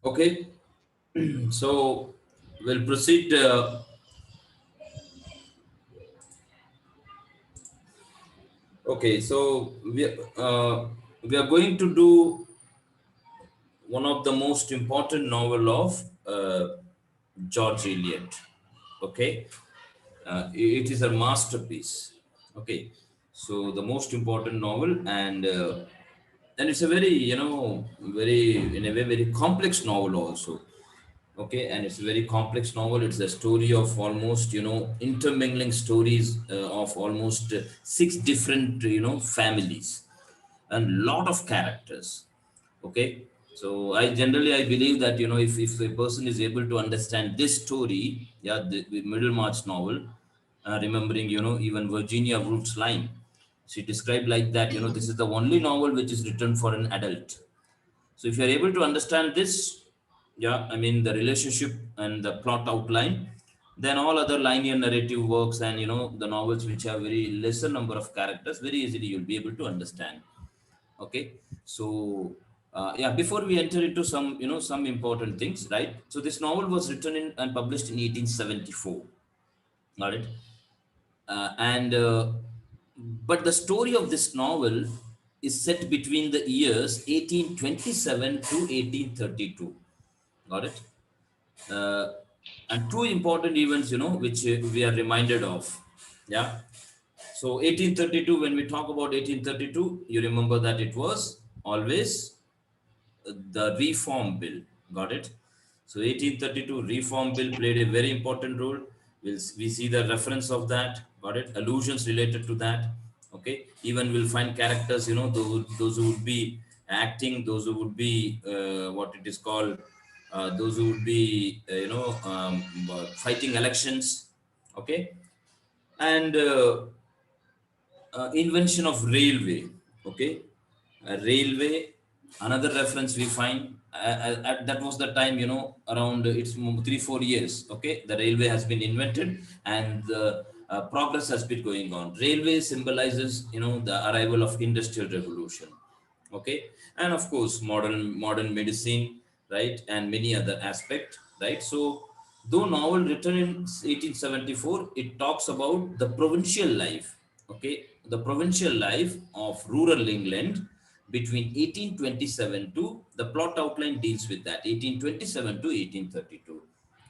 Okay, so we'll proceed. Okay, so we are going to do one of the most important novel of George Eliot. Okay, it is a masterpiece. Okay, so the most important novel, and it's a very very in a way very complex novel also. Okay, and it's a very complex novel. It's a story of almost intermingling stories of almost six different families and lot of characters. Okay, so I believe that if a person is able to understand this story, yeah, the Middlemarch novel, remembering even Virginia Woolf's line, she described like that, this is the only novel which is written for an adult. So if you're able to understand this, yeah, I mean the relationship and the plot outline, then all other linear narrative works and the novels which have very lesser number of characters, very easily you'll be able to understand. Okay, so yeah, before we enter into some some important things, right? So this novel was written in and published in 1874. Got it? And but the story of this novel is set between the years 1827 to 1832. Got it? uh, and two important events which we are reminded of. Yeah, so 1832, when we talk about 1832, you remember that it was always the reform bill. Got it? So 1832 reform bill played a very important role. We see the reference of that. Got it? Allusions related to that. Okay, even we'll find characters, those who would be acting, those who would be what it is called, those who would be fighting elections. Okay, and invention of railway. Okay, a railway, another reference we find, that was the time, around it's 3 4 years. Okay, the railway has been invented, and the progress has been going on. Railway symbolizes the arrival of industrial revolution. Okay, and of course modern medicine, right, and many other aspect, right? So though novel written in 1874, it talks about the provincial life. Okay, the provincial life of rural England between 1827 to, the plot outline deals with that, 1827 to 1832.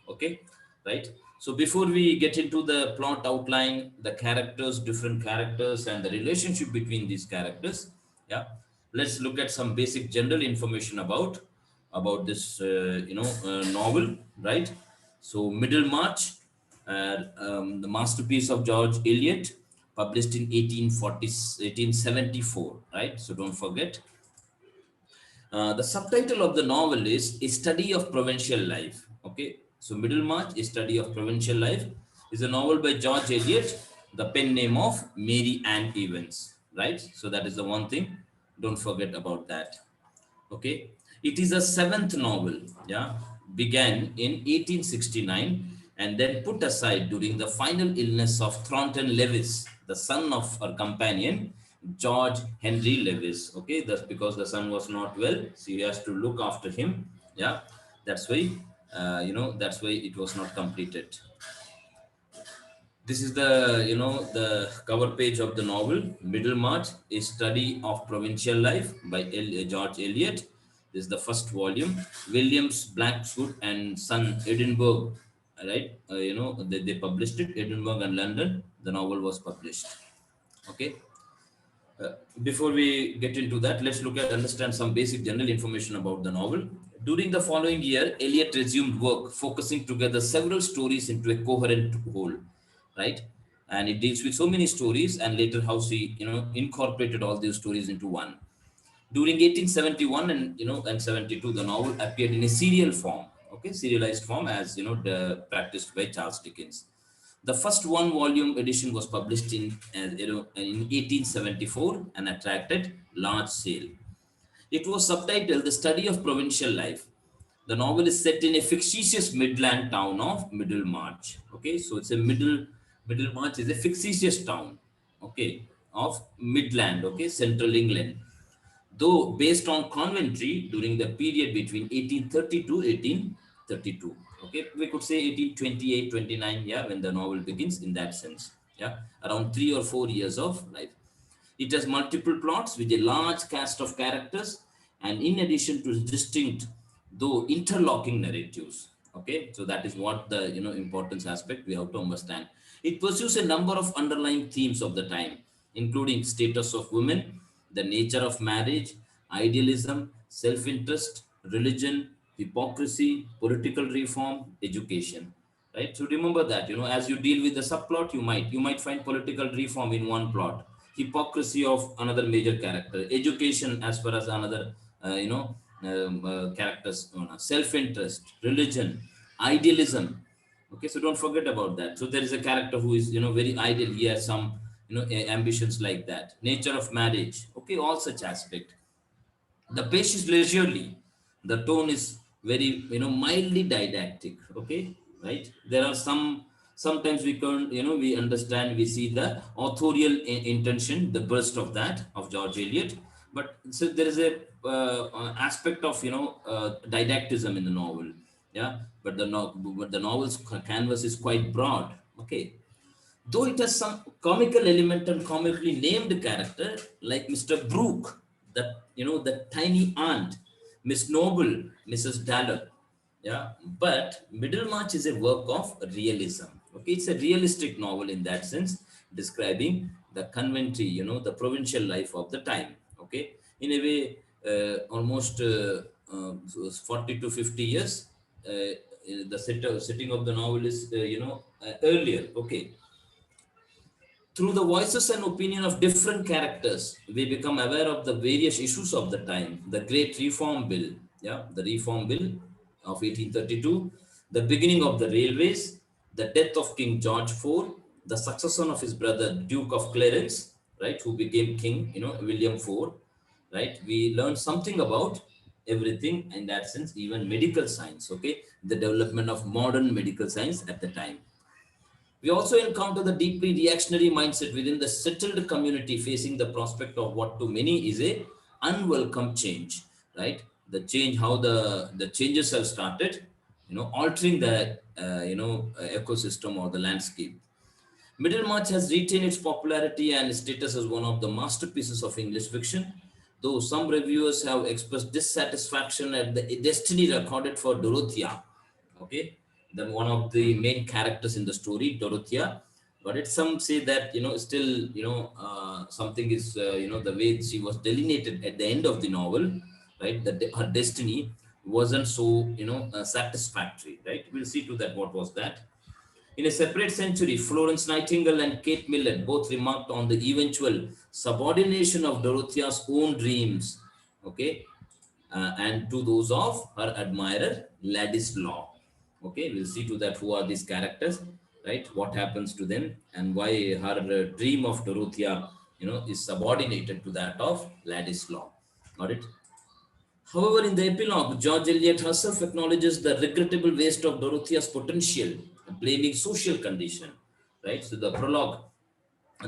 Okay, right? So before we get into the plot outline, the characters, different characters, and the relationship between these characters, yeah, let's look at some basic general information about this novel, right? So Middlemarch, the masterpiece of George Eliot, published in 1874, right? So don't forget. The subtitle of the novel is A Study of Provincial Life. Okay, so Middlemarch, A Study of Provincial Life, is a novel by George Eliot, the pen name of Mary Ann Evans, right? So that is the one thing. Don't forget about that. Okay, it is a seventh novel. Yeah, began in 1869 and then put aside during the final illness of Thornton Lewis, the son of her companion George Henry Lewis. Okay, that's because the son was not well, so he has to look after him. Yeah, that's why that's why it was not completed. This is the the cover page of the novel Middlemarch, A Study of Provincial Life by George Eliot. This is the first volume. Williams Blackwood and Son, Edinburgh, right? They published it, Edinburgh and London. The novel was published. Okay. Uh, Before we get into that, let's look at understand some basic general information about the novel. During the following year, Eliot resumed work, focusing together several stories into a coherent whole, right? And it deals with so many stories, and later how she, incorporated all these stories into one. During 1871 and 72, the novel appeared in a serial form, okay, serialized form, as practiced by Charles Dickens. The first one-volume edition was published in 1874 and attracted large sale. It was subtitled The Study of Provincial Life. The novel is set in a fictitious midland town of Middlemarch. Okay, so it's a Middlemarch is a fictitious town, okay, of Midland, okay, central England. though based on commentary during the period between 1830 to 1832. Okay, we could say 1828, 29, yeah, when the novel begins in that sense. Yeah, around 3 or 4 years of life. It has multiple plots with a large cast of characters and in addition to distinct though interlocking narratives. Okay, so that is what the importance aspect we have to understand. It pursues a number of underlying themes of the time, including status of women, the nature of marriage, idealism, self-interest, religion, hypocrisy, political reform, education. Right. So remember that as you deal with the subplot, you might find political reform in one plot, hypocrisy of another major character, education as far as another characters, self-interest, religion, idealism. Okay, so don't forget about that. So there is a character who is very ideal. He has some ambitions like that. Nature of marriage. Okay, all such aspect. The pace is leisurely. The tone is very mildly didactic. Okay, right. There are sometimes we can we understand, we see the authorial intention, the burst of that of George Eliot. But so there is a aspect of didactism in the novel. Yeah, but the novel's canvas is quite broad. Okay, though it has some comical element and comically named character like Mr. Brook, the tiny aunt, Miss Noble, Mrs. Dallas. Yeah, but Middlemarch is a work of realism. Okay, it's a realistic novel in that sense, describing the conventry, the provincial life of the time. Okay, in a way, almost 40 to 50 years. The setting of the novel is, earlier. Okay, through the voices and opinion of different characters, we become aware of the various issues of the time. The Great Reform Bill, yeah, the Reform Bill of 1832, the beginning of the railways, the death of King George IV, the succession of his brother Duke of Clarence, right, who became King, William IV, right. We learn something about everything in that sense, even medical science, okay, the development of modern medical science at the time. We also encounter the deeply reactionary mindset within the settled community facing the prospect of what to many is a unwelcome change, right? The change, how the changes have started, altering the, ecosystem or the landscape. Middlemarch has retained its popularity and status as one of the masterpieces of English fiction, though some reviewers have expressed dissatisfaction at the destiny recorded for Dorothya. Okay, the one of the main characters in the story, Dorothya. But it some say that still something is the way she was delineated at the end of the novel, right? That her destiny wasn't so satisfactory, right? We'll see to that what was that. In a separate century, Florence Nightingale and Kate Millett both remarked on the eventual subordination of Dorothy's own dreams, okay, and to those of her admirer, Ladislaw. Okay, we'll see to that who are these characters, right? What happens to them and why her dream of Dorothea, is subordinated to that of Ladislaw. Got it? However, in the epilogue, George Eliot herself acknowledges the regrettable waste of Dorothy's potential, blaming social condition. Right. So the prologue,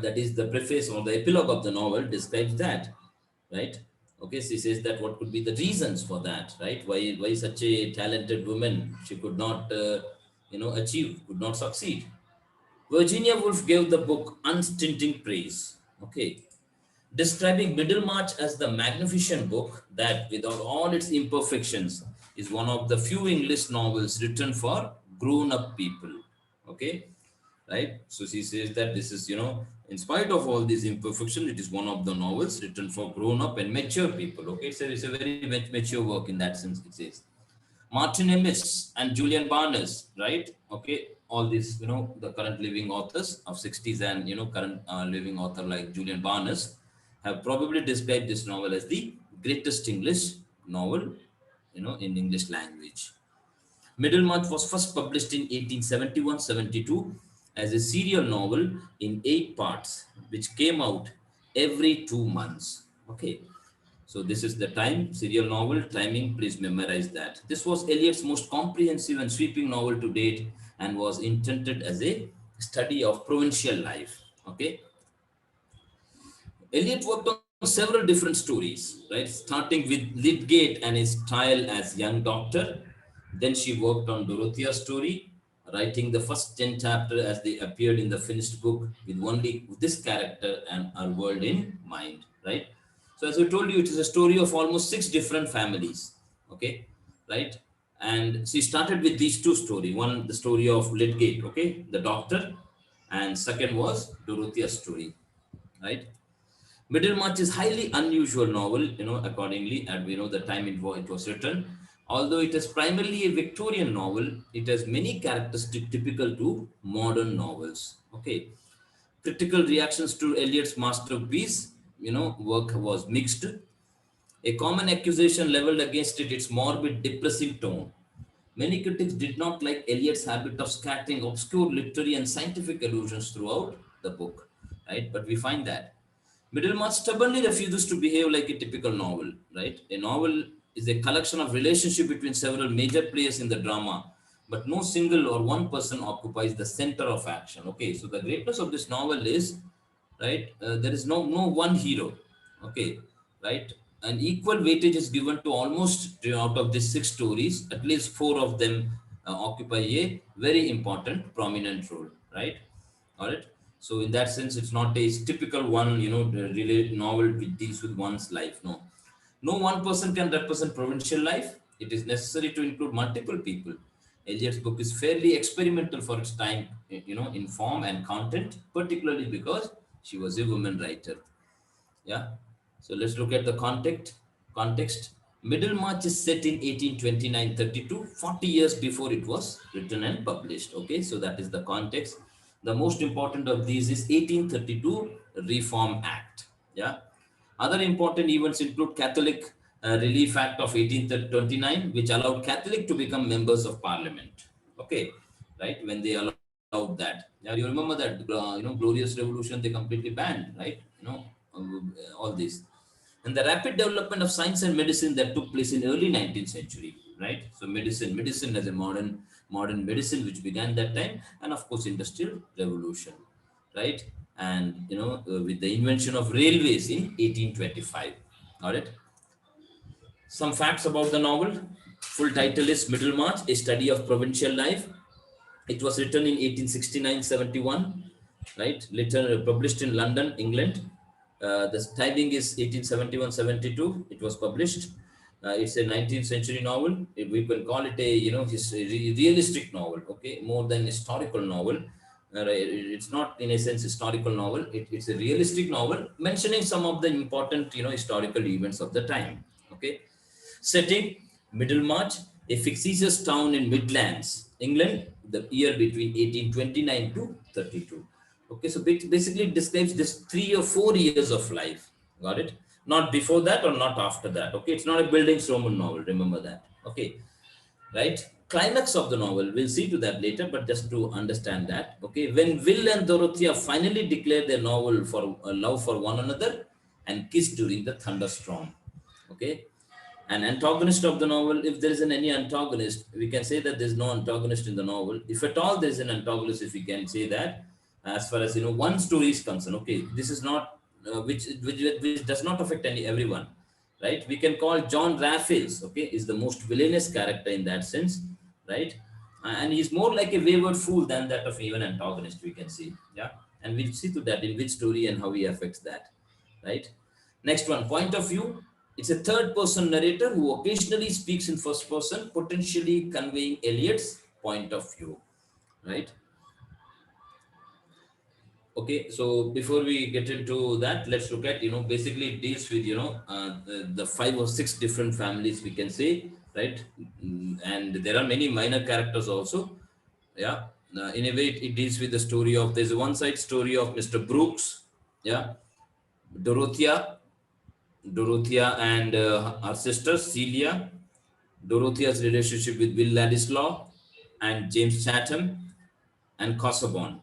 that is the preface or the epilogue of the novel, describes that. Right. Okay. She says that what could be the reasons for that. Right. Why such a talented woman she could not achieve, could not succeed. Virginia Woolf gave the book unstinting praise. Okay, describing Middlemarch as the magnificent book that, without all its imperfections, is one of the few English novels written for grown-up people. Okay, right? So she says that this is, in spite of all these imperfections, it is one of the novels written for grown-up and mature people. Okay, so it's a very mature work in that sense, it says. Martin Amis and Julian Barnes, right? Okay, all these, the current living authors of 60s and, current living author like Julian Barnes have probably described this novel as the greatest English novel, in English language. Middlemarch was first published in 1871-72 as a serial novel in 8 parts, which came out every 2 months. Okay, so this is the time, serial novel, timing, please memorize that. This was Eliot's most comprehensive and sweeping novel to date and was intended as a study of provincial life. Okay. Eliot worked on several different stories, right? Starting with Lipgate and his trial as young doctor. Then she worked on Dorothya's story, writing the first 10 chapters as they appeared in the finished book with only this character and her world in mind, right? So as I told you, it is a story of almost 6 different families, okay, right? And she started with these 2 stories. One, the story of Lydgate, okay, the doctor, and second was Dorothya's story, right? Middlemarch is highly unusual novel, accordingly, and we know the time it was written. Although it is primarily a Victorian novel, it has many characteristics typical to modern novels. Okay, critical reactions to Eliot's masterpiece, work was mixed. A common accusation leveled against it its morbid, depressing tone. Many critics did not like Eliot's habit of scattering obscure literary and scientific allusions throughout the book, right? But we find that Middlemarch stubbornly refuses to behave like a typical novel, right? A novel is a collection of relationship between several major players in the drama, but no single or one person occupies the center of action. Okay, so the greatness of this novel is, right? There is no one hero. Okay, right? An equal weightage is given to almost out of these 6 stories, at least 4 of them occupy a very important, prominent role, right? All right. So in that sense, it's not a typical one, the novel which deals with one's life. No, no one person can represent provincial life. It is necessary to include multiple people. Eliot's book is fairly experimental for its time, in form and content, particularly because she was a woman writer. Yeah. So let's look at the context. Context. Middlemarch is set in 1829-32, 40 years before it was written and published. Okay, so that is the context. The most important of these is 1832 Reform Act. Yeah. Other important events include Catholic Relief Act of 1829, which allowed Catholic to become members of Parliament. Okay, right? When they allowed that, yeah, you remember that glorious revolution they completely banned, right? All this, and the rapid development of science and medicine that took place in early 19th century, right? So medicine as a modern medicine which began that time, and of course industrial revolution, right? And with the invention of railways in 1825. All right. Some facts about the novel. Full title is Middlemarch, A Study of Provincial Life. It was written in 1869-71, right? Later published in London, England. The timing is 1871-72. It was published. It's a 19th century novel. We can call it a realistic novel. Okay, more than historical novel. It's not in a sense historical novel. It's a realistic novel mentioning some of the important historical events of the time. Okay, setting Middlemarch, a fictitious town in Midlands, England, the year between 1829 to 32. Okay, so basically it describes this 3 or 4 years of life. Got it? Not before that or not after that. Okay, it's not a buildings Roman novel. Remember that. Okay, right? Climax of the novel, we'll see to that later, but just to understand that. Okay, when Will and Dorothea finally declare their novel for love for one another and kiss during the thunderstorm. Okay, an antagonist of the novel, if there isn't any antagonist, we can say that there's no antagonist in the novel. If at all there's an antagonist, if we can say that, as far as one story is concerned. Okay, this is not which does not affect everyone, right? We can call John Raffles, okay, is the most villainous character in that sense, right? And he's more like a wayward fool than that of even antagonist, we can see. Yeah, and we'll see to that in which story and how he affects that, right? Next one, point of view. It's a third person narrator who occasionally speaks in first person, potentially conveying Eliot's point of view, right? Okay, so before we get into that, let's look at, basically it deals with, the 5 or 6 different families, we can say, right? And there are many minor characters also. Yeah. In a way, it deals with the story of, there's a one side story of Mr. Brooks. Yeah. Dorothea, Dorothea and her sister Celia, Dorothy's relationship with Will Ladislaw and James Chatham and Kosovo,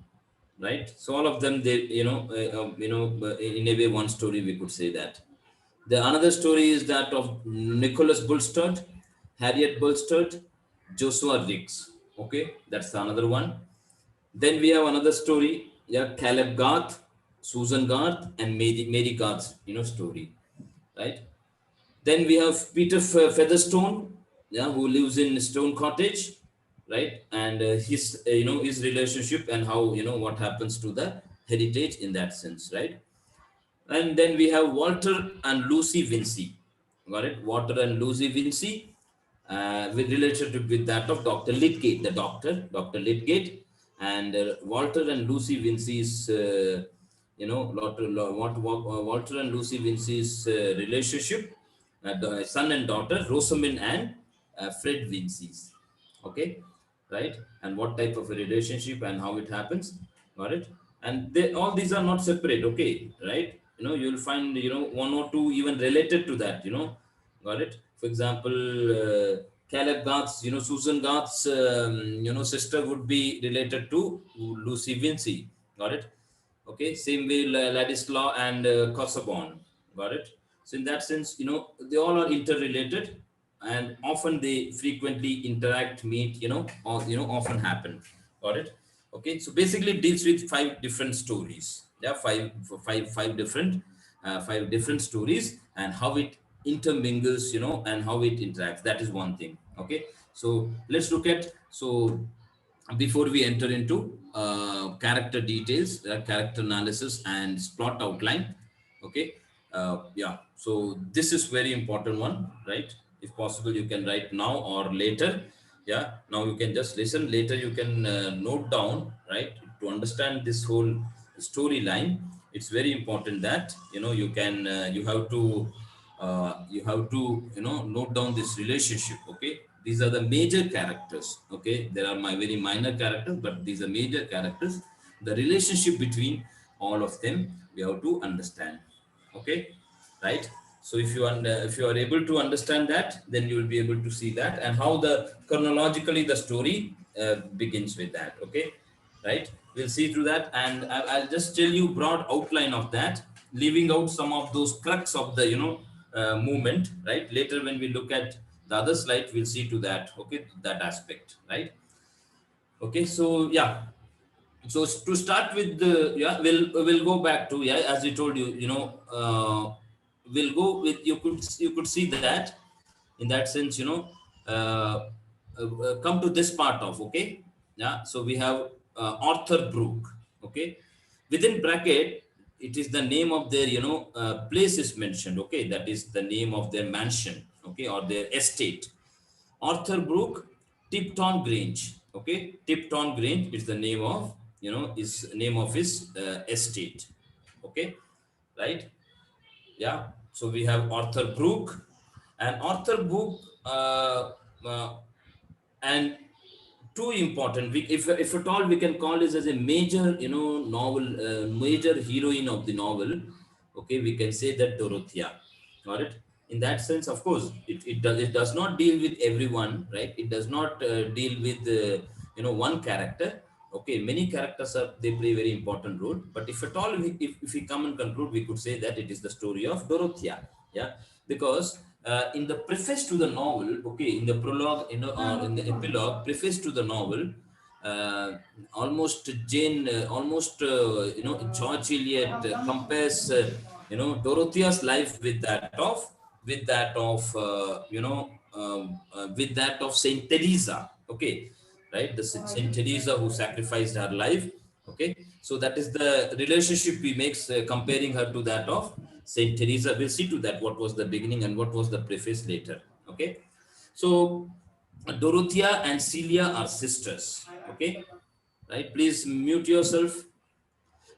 right? So all of them, they, in a way, one story we could say that. The another story is that of Nicolas Bolstadt, Harriet Bolstadt, Joshua Riggs. Okay, that's another one. Then we have another story, yeah, Caleb Garth, Susan Garth and Mary Garth's, story, right? Then we have Peter Featherstone, yeah, who lives in Stone Cottage, right? And his, his relationship and how, what happens to the heritage in that sense, right? And then we have Walter and Lucy Vincy. Got it? Walter and Lucy Vincy, with related with that of Dr. Lipgate, the doctor, Dr. Lipgate, and Walter and Lucy Vincy's, Walter and Lucy Vincy's relationship, the son and daughter, Rosamond and Fred Vincy's. Okay, right? And what type of a relationship and how it happens. Got it? And they, all these are not separate. Okay, right? You'll find, one or two even related to that. Got it? For example, Caleb Garth's, Susan Garth's, sister would be related to Lucy Vincy. Got it? Okay, same way Ladislaw and Kosovo. Got it? So in that sense, they all are interrelated, and often they frequently interact, meet, or often happen. Got it? Okay, so basically it deals with five different stories. Yeah, five different stories, and how it intermingles, and how it interacts. That is one thing. Okay, so let's look at, so before we enter into character details, character analysis and plot outline. Okay, yeah, so this is very important one, right? If possible, you can write now or later. Yeah, now you can just listen, later you can note down, right? To understand this whole storyline, it's very important that you can you have to note down this relationship. Okay, these are the major characters. Okay, there are my very minor characters, but these are major characters. The relationship between all of them we have to understand. Okay, right? So if you are able to understand that, then you will be able to see that, and how the chronologically the story begins with that. Okay, right? We'll see through that, and I'll just tell you broad outline of that, leaving out some of those crux of the movement, right? Later when we look at the other slide, we'll see to that. Okay, that aspect, right? Okay, so yeah, so to start with the, yeah, we'll go back to, yeah, as I told you, we'll go with, you could see that in that sense, uh, come to this part of, okay, yeah. So we have Arthur Brook. Okay, within bracket it is the name of their, place is mentioned. Okay, that is the name of their mansion, okay, or their estate. Arthur Brook, Tipton Grange. Okay, Tipton Grange is the name of, is name of his estate. Okay, right? Yeah. So we have Arthur Brook, and Arthur Brook, uh, and too important. If at all we can call this as a major, novel, major heroine of the novel. Okay, we can say that Dorothya. Got it? In that sense, of course, it does not deal with everyone, right? It does not deal with one character. Okay, many characters are, they play a very important role. But if at all if we come and conclude, we could say that it is the story of Dorothea. Yeah, because in the preface to the novel, okay, in the prologue, or in the epilogue, preface to the novel, almost Jane, George Eliot compares, Dorothy's life with that of, with that of Saint Teresa. Okay, right? The Saint Teresa who sacrificed her life. Okay, so that is the relationship we makes, comparing her to that of Saint Teresa. We'll see to that what was the beginning and what was the preface later. Okay, so Dorothea and Celia are sisters. Okay, right? Please mute yourself.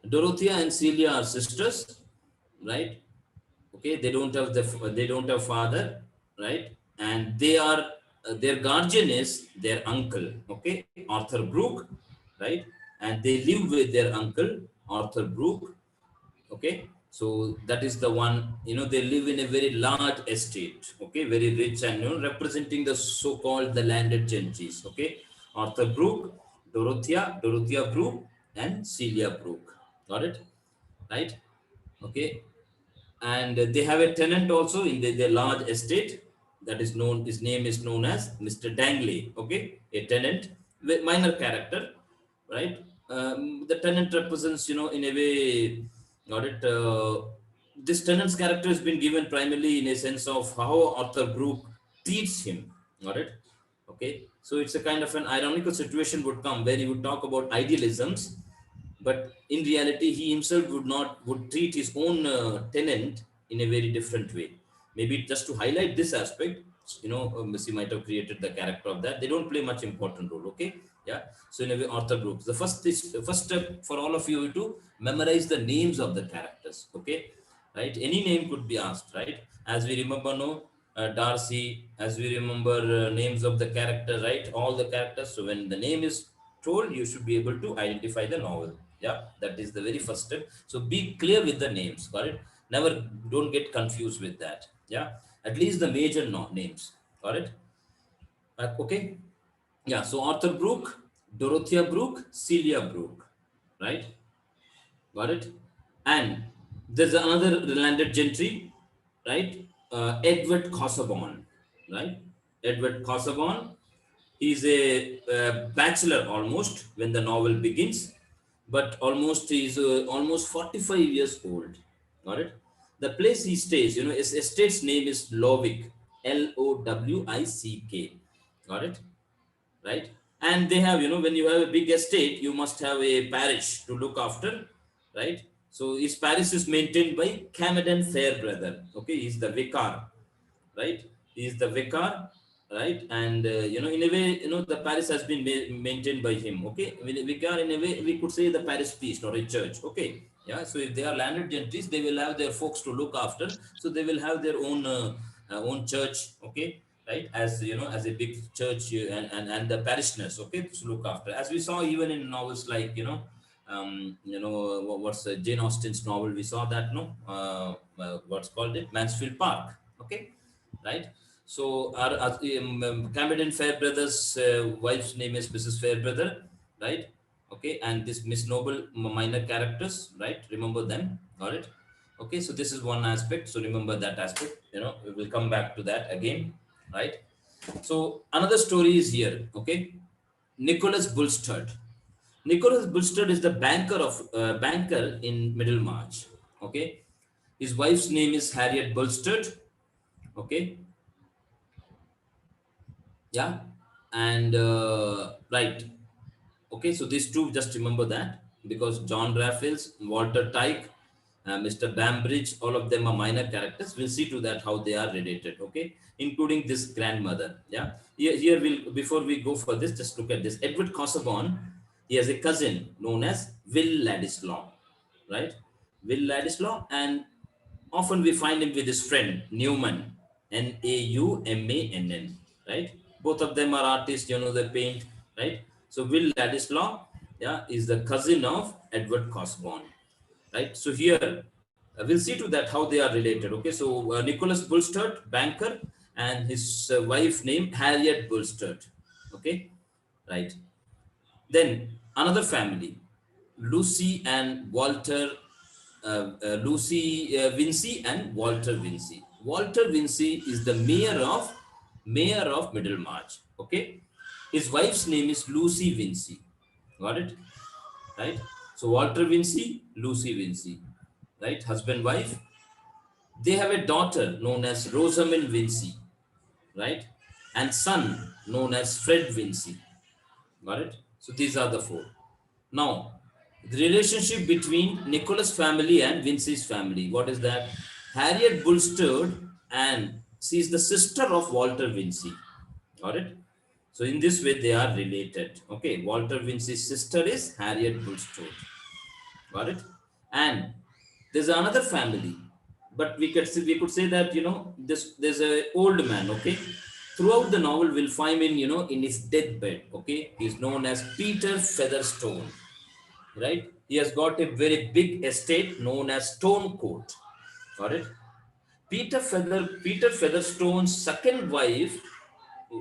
Dorothea and Celia are sisters, right? Okay, they don't have father, right? And they are, their guardian is their uncle. Okay, Arthur Brook, right? And they live with their uncle Arthur Brook. Okay, so that is the one, they live in a very large estate. Okay, very rich, and representing the so-called the landed gentries. Okay, Arthur Brook, Dorothea Brook, and Celia Brook. Got it? Right? Okay, and they have a tenant also in their large estate, that is known, his name is known as Mr. Dangley. Okay, a tenant with minor character, right? The tenant represents, in a way, Got it? This Tenant's character has been given primarily in a sense of how Arthur Brook treats him. Got it? Okay. So it's a kind of an ironical situation would come where he would talk about idealisms, but in reality, he himself would treat his own tenant in a very different way. Maybe just to highlight this aspect, Missy might have created the character of that. They don't play much important role. Okay. Yeah. So in a way, Arthur Brooks. The first step for all of you to memorize the names of the characters. Okay, right? Any name could be asked, right? As we remember, no, Darcy. As we remember names of the character, right? All the characters. So when the name is told, you should be able to identify the novel. Yeah, that is the very first step. So be clear with the names. Got it? Never don't get confused with that. Yeah, at least the major names. Got it? Okay. Yeah, so Arthur Brook, Dorothea Brook, Celia Brook, right? Got it? And there's another landed gentry, right? Edward Kosovo, right? Edward Kosovo. He's a bachelor almost when the novel begins, but almost he's almost 45 years old. Got it? The place he stays, his estate's name is Lowick, Lowick. Got it? Right? And they have, when you have a big estate, you must have a parish to look after, right? So his parish is maintained by Cavendish Fairbrother. Okay, he's the vicar, right? He is the vicar, right? And in a way, the parish has been maintained by him. Okay, vicar, in a way, we could say the parish priest or a church. Okay, yeah. So if they are landed gentries, they will have their folks to look after. So they will have their own church. Okay, right? As as a big church, and the parishioners. Okay, to look after. As we saw even in novels like what's Jane Austen's novel? We saw that, no, what's called it, Mansfield Park. Okay, right? So our Cameron Fairbrother's wife's name is Mrs. Fairbrother, right? Okay, and this Miss Noble minor characters, right? Remember them, got it? Okay, so this is one aspect. So remember that aspect. We will come back to that again, right? So another story is here. Okay, Nicolas Bolstadt. Nicolas Bolstadt is the banker in Middlemarch. Okay, his wife's name is Harriet Bolstadt. Okay, yeah, and right. Okay, so these two, just remember that, because John Raffles, Walter Tyke, Mr. Bambridge, all of them are minor characters. We'll see to that how they are related. Okay, including this grandmother. Yeah, here we'll, before we go for this, just look at this. Edward Casaubon, he has a cousin known as Will Ladislaw, right? Will Ladislaw, and often we find him with his friend Newman, Naumann, right? Both of them are artists, they paint, right? So Will Ladislaw, yeah, is the cousin of Edward Casaubon, right? So here we'll see to that how they are related. Okay, so Nicholas Bolstadt, banker, and his wife named Harriet Bolstadt. Okay, right. Then another family, Lucy and Walter, Lucy Vincy and Walter Vincy. Walter Vincy is the mayor of Middlemarch. Okay, his wife's name is Lucy Vincy. Got it, right? So Walter Vincy, Lucy Vincy, right? Husband, wife. They have a daughter known as Rosamond Vincy, right? And son known as Fred Vincy. Got it? So these are the four. Now, the relationship between Nicholas family and Vincy's family. What is that? Harriet Bolstadt, and she is the sister of Walter Vincy. Got it? So in this way, they are related. Okay, Walter Vincy's sister is Harriet Bolstadt. Got it? And there's another family, but we could say that there's a old man. Okay, throughout the novel we'll find him in his deathbed. Okay, he's known as Peter Featherstone, right? He has got a very big estate known as Stone Court. Got it? Peter Featherstone's second wife,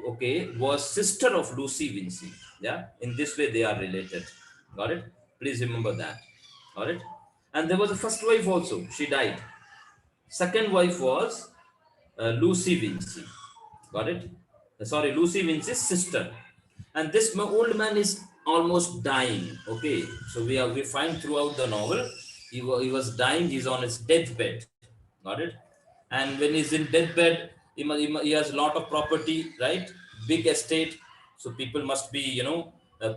okay, was sister of Lucy Vincy. Yeah, in this way they are related. Got it? Please remember that. Got it? And there was a first wife also. She died. Second wife was Lucy Vincy. Got it? Sorry, Lucy Vince's sister. And this old man is almost dying. Okay, so we find throughout the novel he was dying. He's on his deathbed. Got it? And when he's in deathbed, he has a lot of property, right? Big estate. So people must be,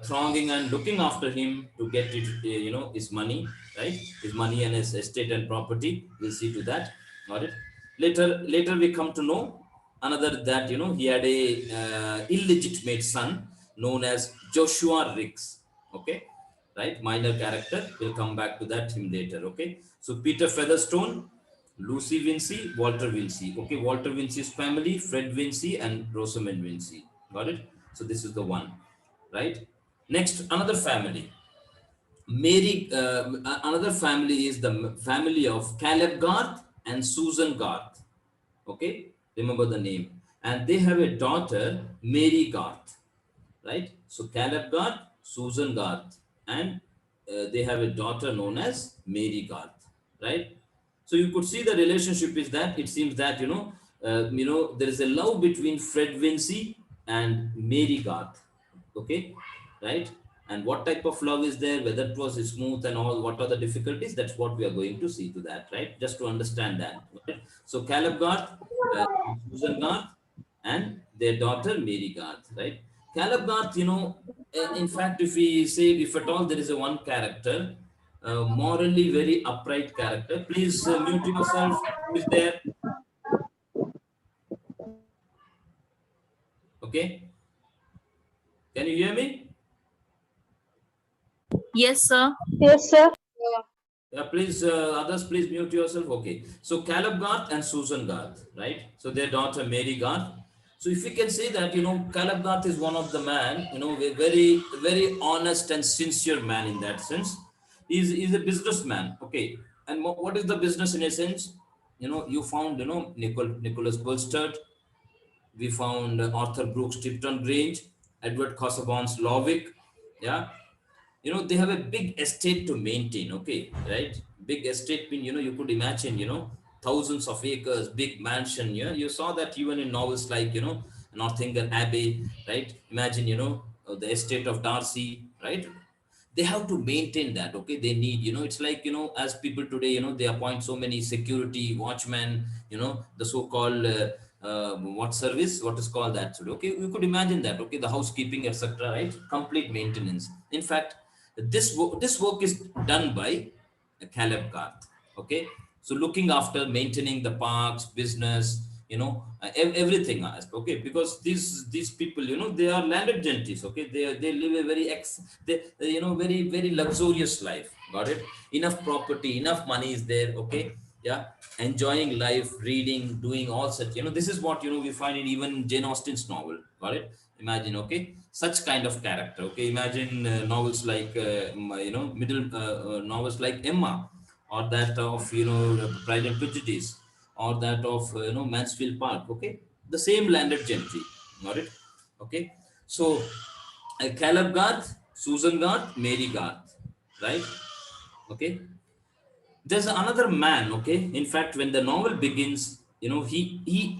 thronging and looking after him to get it, his money, right? His money and his estate and property. We'll see to that. Got it? Later we come to know another that, he had a illegitimate son known as Joshua Riggs. Okay, right? Minor character. We'll come back to that him later. Okay. So Peter Featherstone, Lucy Vincy, Walter Vincy. Okay, Walter Vincy's family, Fred Vincy and Rosamond Vincy. Got it? So this is the one, right? Next, another family. Another family is the family of Caleb Garth and Susan Garth. Okay, remember the name. And they have a daughter, Mary Garth, right? So Caleb Garth, Susan Garth, and they have a daughter known as Mary Garth, right? So you could see the relationship is that it seems that there is a love between Fred Vincy and Mary Garth, okay, right? And what type of love is there? Whether it was smooth and all, what are the difficulties? That's what we are going to see to that, right? Just to understand that. Right? So Caleb Garth, Susan Garth, and their daughter Mary Garth, right? Caleb Garth, in fact, if we say, if at all there is a one character, morally very upright character, please mute yourself. Who is there? Okay, can you hear me? Yes, sir. Yes, sir. Yeah, please, others, please mute yourself. Okay. So Caleb Garth and Susan Garth, right? So their daughter Mary Garth. So if we can say that, Caleb Garth is one of the man, very, very honest and sincere man in that sense. He's a businessman. Okay. And what is the business in a sense? You found, Nicolas Bolstadt. We found Arthur Brooks, Tipton Grange, Edward Casaubon's Lovick. Yeah, they have a big estate to maintain. Okay, right? Big estate mean, you could imagine, thousands of acres, big mansion. Yeah, you saw that even in novels like, Northanger Abbey, right? Imagine, the estate of Darcy, right? They have to maintain that. Okay, they need, it's like, as people today, they appoint so many security watchmen, the so-called what service, what is called that. So, okay, you could imagine that. Okay, the housekeeping, etc., right? Complete maintenance. In fact, this work is done by Caleb Garth. Okay, so looking after maintaining the parks, business, everything. Okay, because these people, they are landed gentries. Okay, they live a very very very luxurious life. Got it? Enough property, enough money is there. Okay, yeah, enjoying life, reading, doing all such. This is what we find in even Jane Austen's novel. Got it? Imagine, okay, such kind of character. Okay, imagine novels like middle novels like Emma, or that of Pride and Prejudice, or that of Mansfield Park. Okay, the same landed gentry. Got it? Okay, so Caleb Garth, Susan Garth, Mary Garth, right? Okay, there's another man. Okay, in fact, when the novel begins, he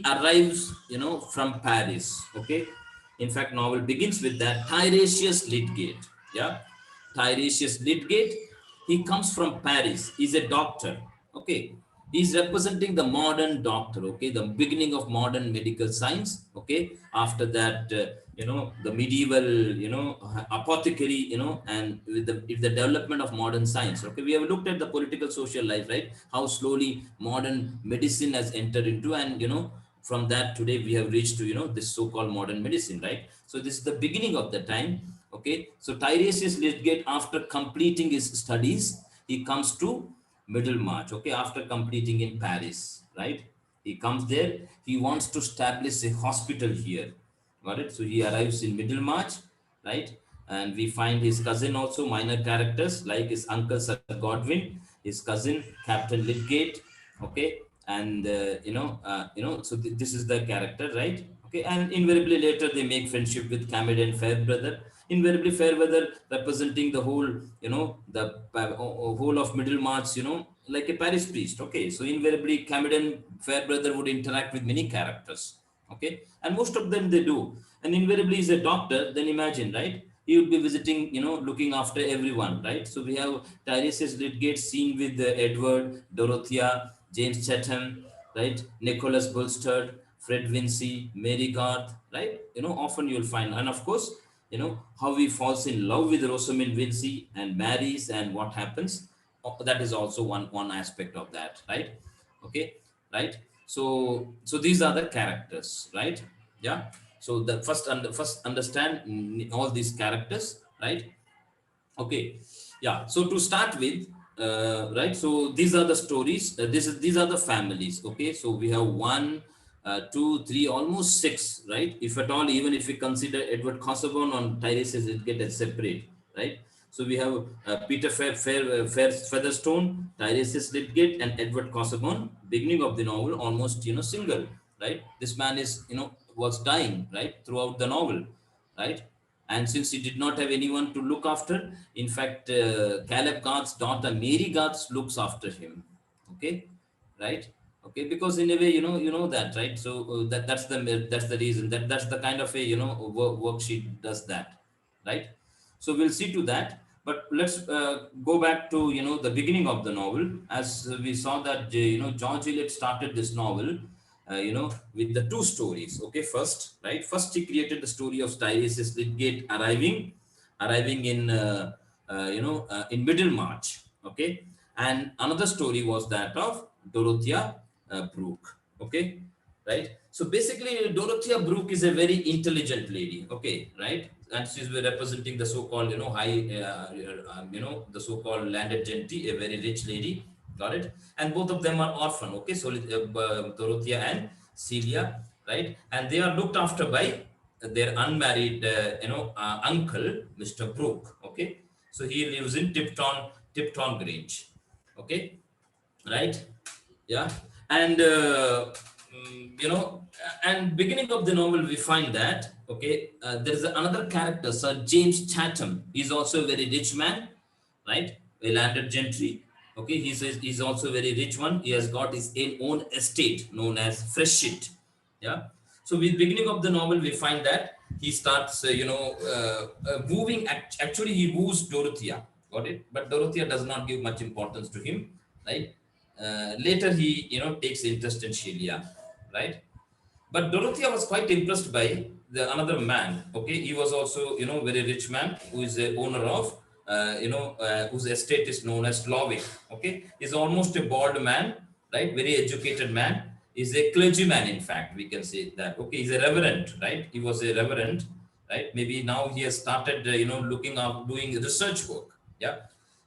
arrives from Paris. Okay, in fact, novel begins with that Tyrese Lipgate. Yeah, Tyrese Lipgate. He comes from Paris. He's a doctor. Okay, he's representing the modern doctor. Okay, the beginning of modern medical science. Okay, after that, the medieval, apothecary, and with the development of modern science. Okay, we have looked at the political social life, right? How slowly modern medicine has entered into, and from that today we have reached to this so-called modern medicine, right? So this is the beginning of the time. Okay, so Tyrese Lipgate, after completing his studies, he comes to Middlemarch. Okay, after completing in Paris, right? He comes there. He wants to establish a hospital here. Got it? So he arrives in Middlemarch, right? And we find his cousin also, minor characters like his uncle Sir Godwin, his cousin Captain Lipgate. Okay, and so this is the character, right? Okay, and invariably later they make friendship with Cameron Fairbrother. Invariably Fairweather representing the whole, the whole of Middlemarch, like a parish priest. Okay, so invariably Cameron Fairbrother would interact with many characters. Okay, and most of them they do. And invariably is a doctor. Then imagine, right? he would be visiting, looking after everyone, right? So we have Tyrese Lipgate seen with Edward, Dorothya, James Chatham, right? Nicolas Bolstadt, Fred Vincy, Mary Garth, right? Often you'll find, and of course, how he falls in love with Rosamond Vincy and marries, and what happens. That is also one aspect of that, right? Okay, right? So these are the characters, right? Yeah. So the first understand all these characters, right? Okay, yeah. So to start with, right? So these are the stories. These are the families. Okay, so we have one, two, three, almost six, right? If at all, even if we consider Edward Casaubon on Tyrese, it get as separate, right? So we have Peter Featherstone, Tyrese Lipgate, and Edward Casaubon. Beginning of the novel, almost single, right? This man is was dying, right, throughout the novel, right? And since he did not have anyone to look after, in fact, Caleb Garth's daughter, Mary Garth, looks after him. Okay, right? Okay, because in a way, you know that, right? So that's the reason that's the kind of a work she does that, right? So we'll see to that. But let's go back to the beginning of the novel, as we saw that George Eliot started this novel with the two stories. Okay, first he created the story of Tyrese Lipgate arriving in Middlemarch. Okay, and another story was that of Dorothya Brook. Okay, right? So basically, Dorothea Brook is a very intelligent lady. Okay, right? And she's representing the so-called, the so-called landed gentry, a very rich lady. Got it? And both of them are orphan. Okay, so Dorothea and Celia, right? And they are looked after by their unmarried, uncle, Mr. Brook. Okay, so he lives in Tipton Grange. Okay, right? Yeah. And and beginning of the novel we find that, okay, there is another character, Sir James Chatham. He's also a very rich man, right? A landed gentry. Okay, he's also a very rich one. He has got his own estate known as Freshit. Yeah. So with beginning of the novel we find that he starts moving. Actually he moves Dorothea. Got it? But Dorothea does not give much importance to him, right? Later he takes interest in Shelia, right? But Dorothea was quite impressed by the another man. Okay, he was also very rich man who is a owner of whose estate is known as Lovick. Okay, he's almost a bald man, right? Very educated man. He's a clergyman, in fact, we can say that. Okay, he's a reverend, right? He was a reverend, right? Maybe now he has started looking up doing research work. Yeah,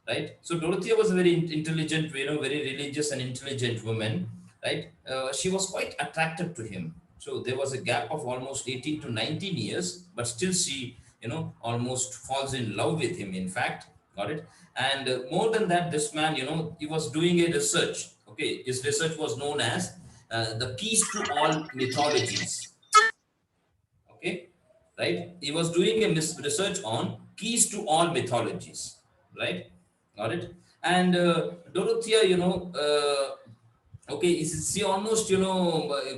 right? So Dorothea was a very intelligent, very religious and intelligent woman, right? She was quite attracted to him. So there was a gap of almost 18 to 19 years, but still she, almost falls in love with him, in fact, got it? And more than that, this man, he was doing a research. Okay, his research was known as the keys to all mythologies. Okay, right? He was doing a research on keys to all mythologies, right? Got it? And Dorothea, okay, she almost,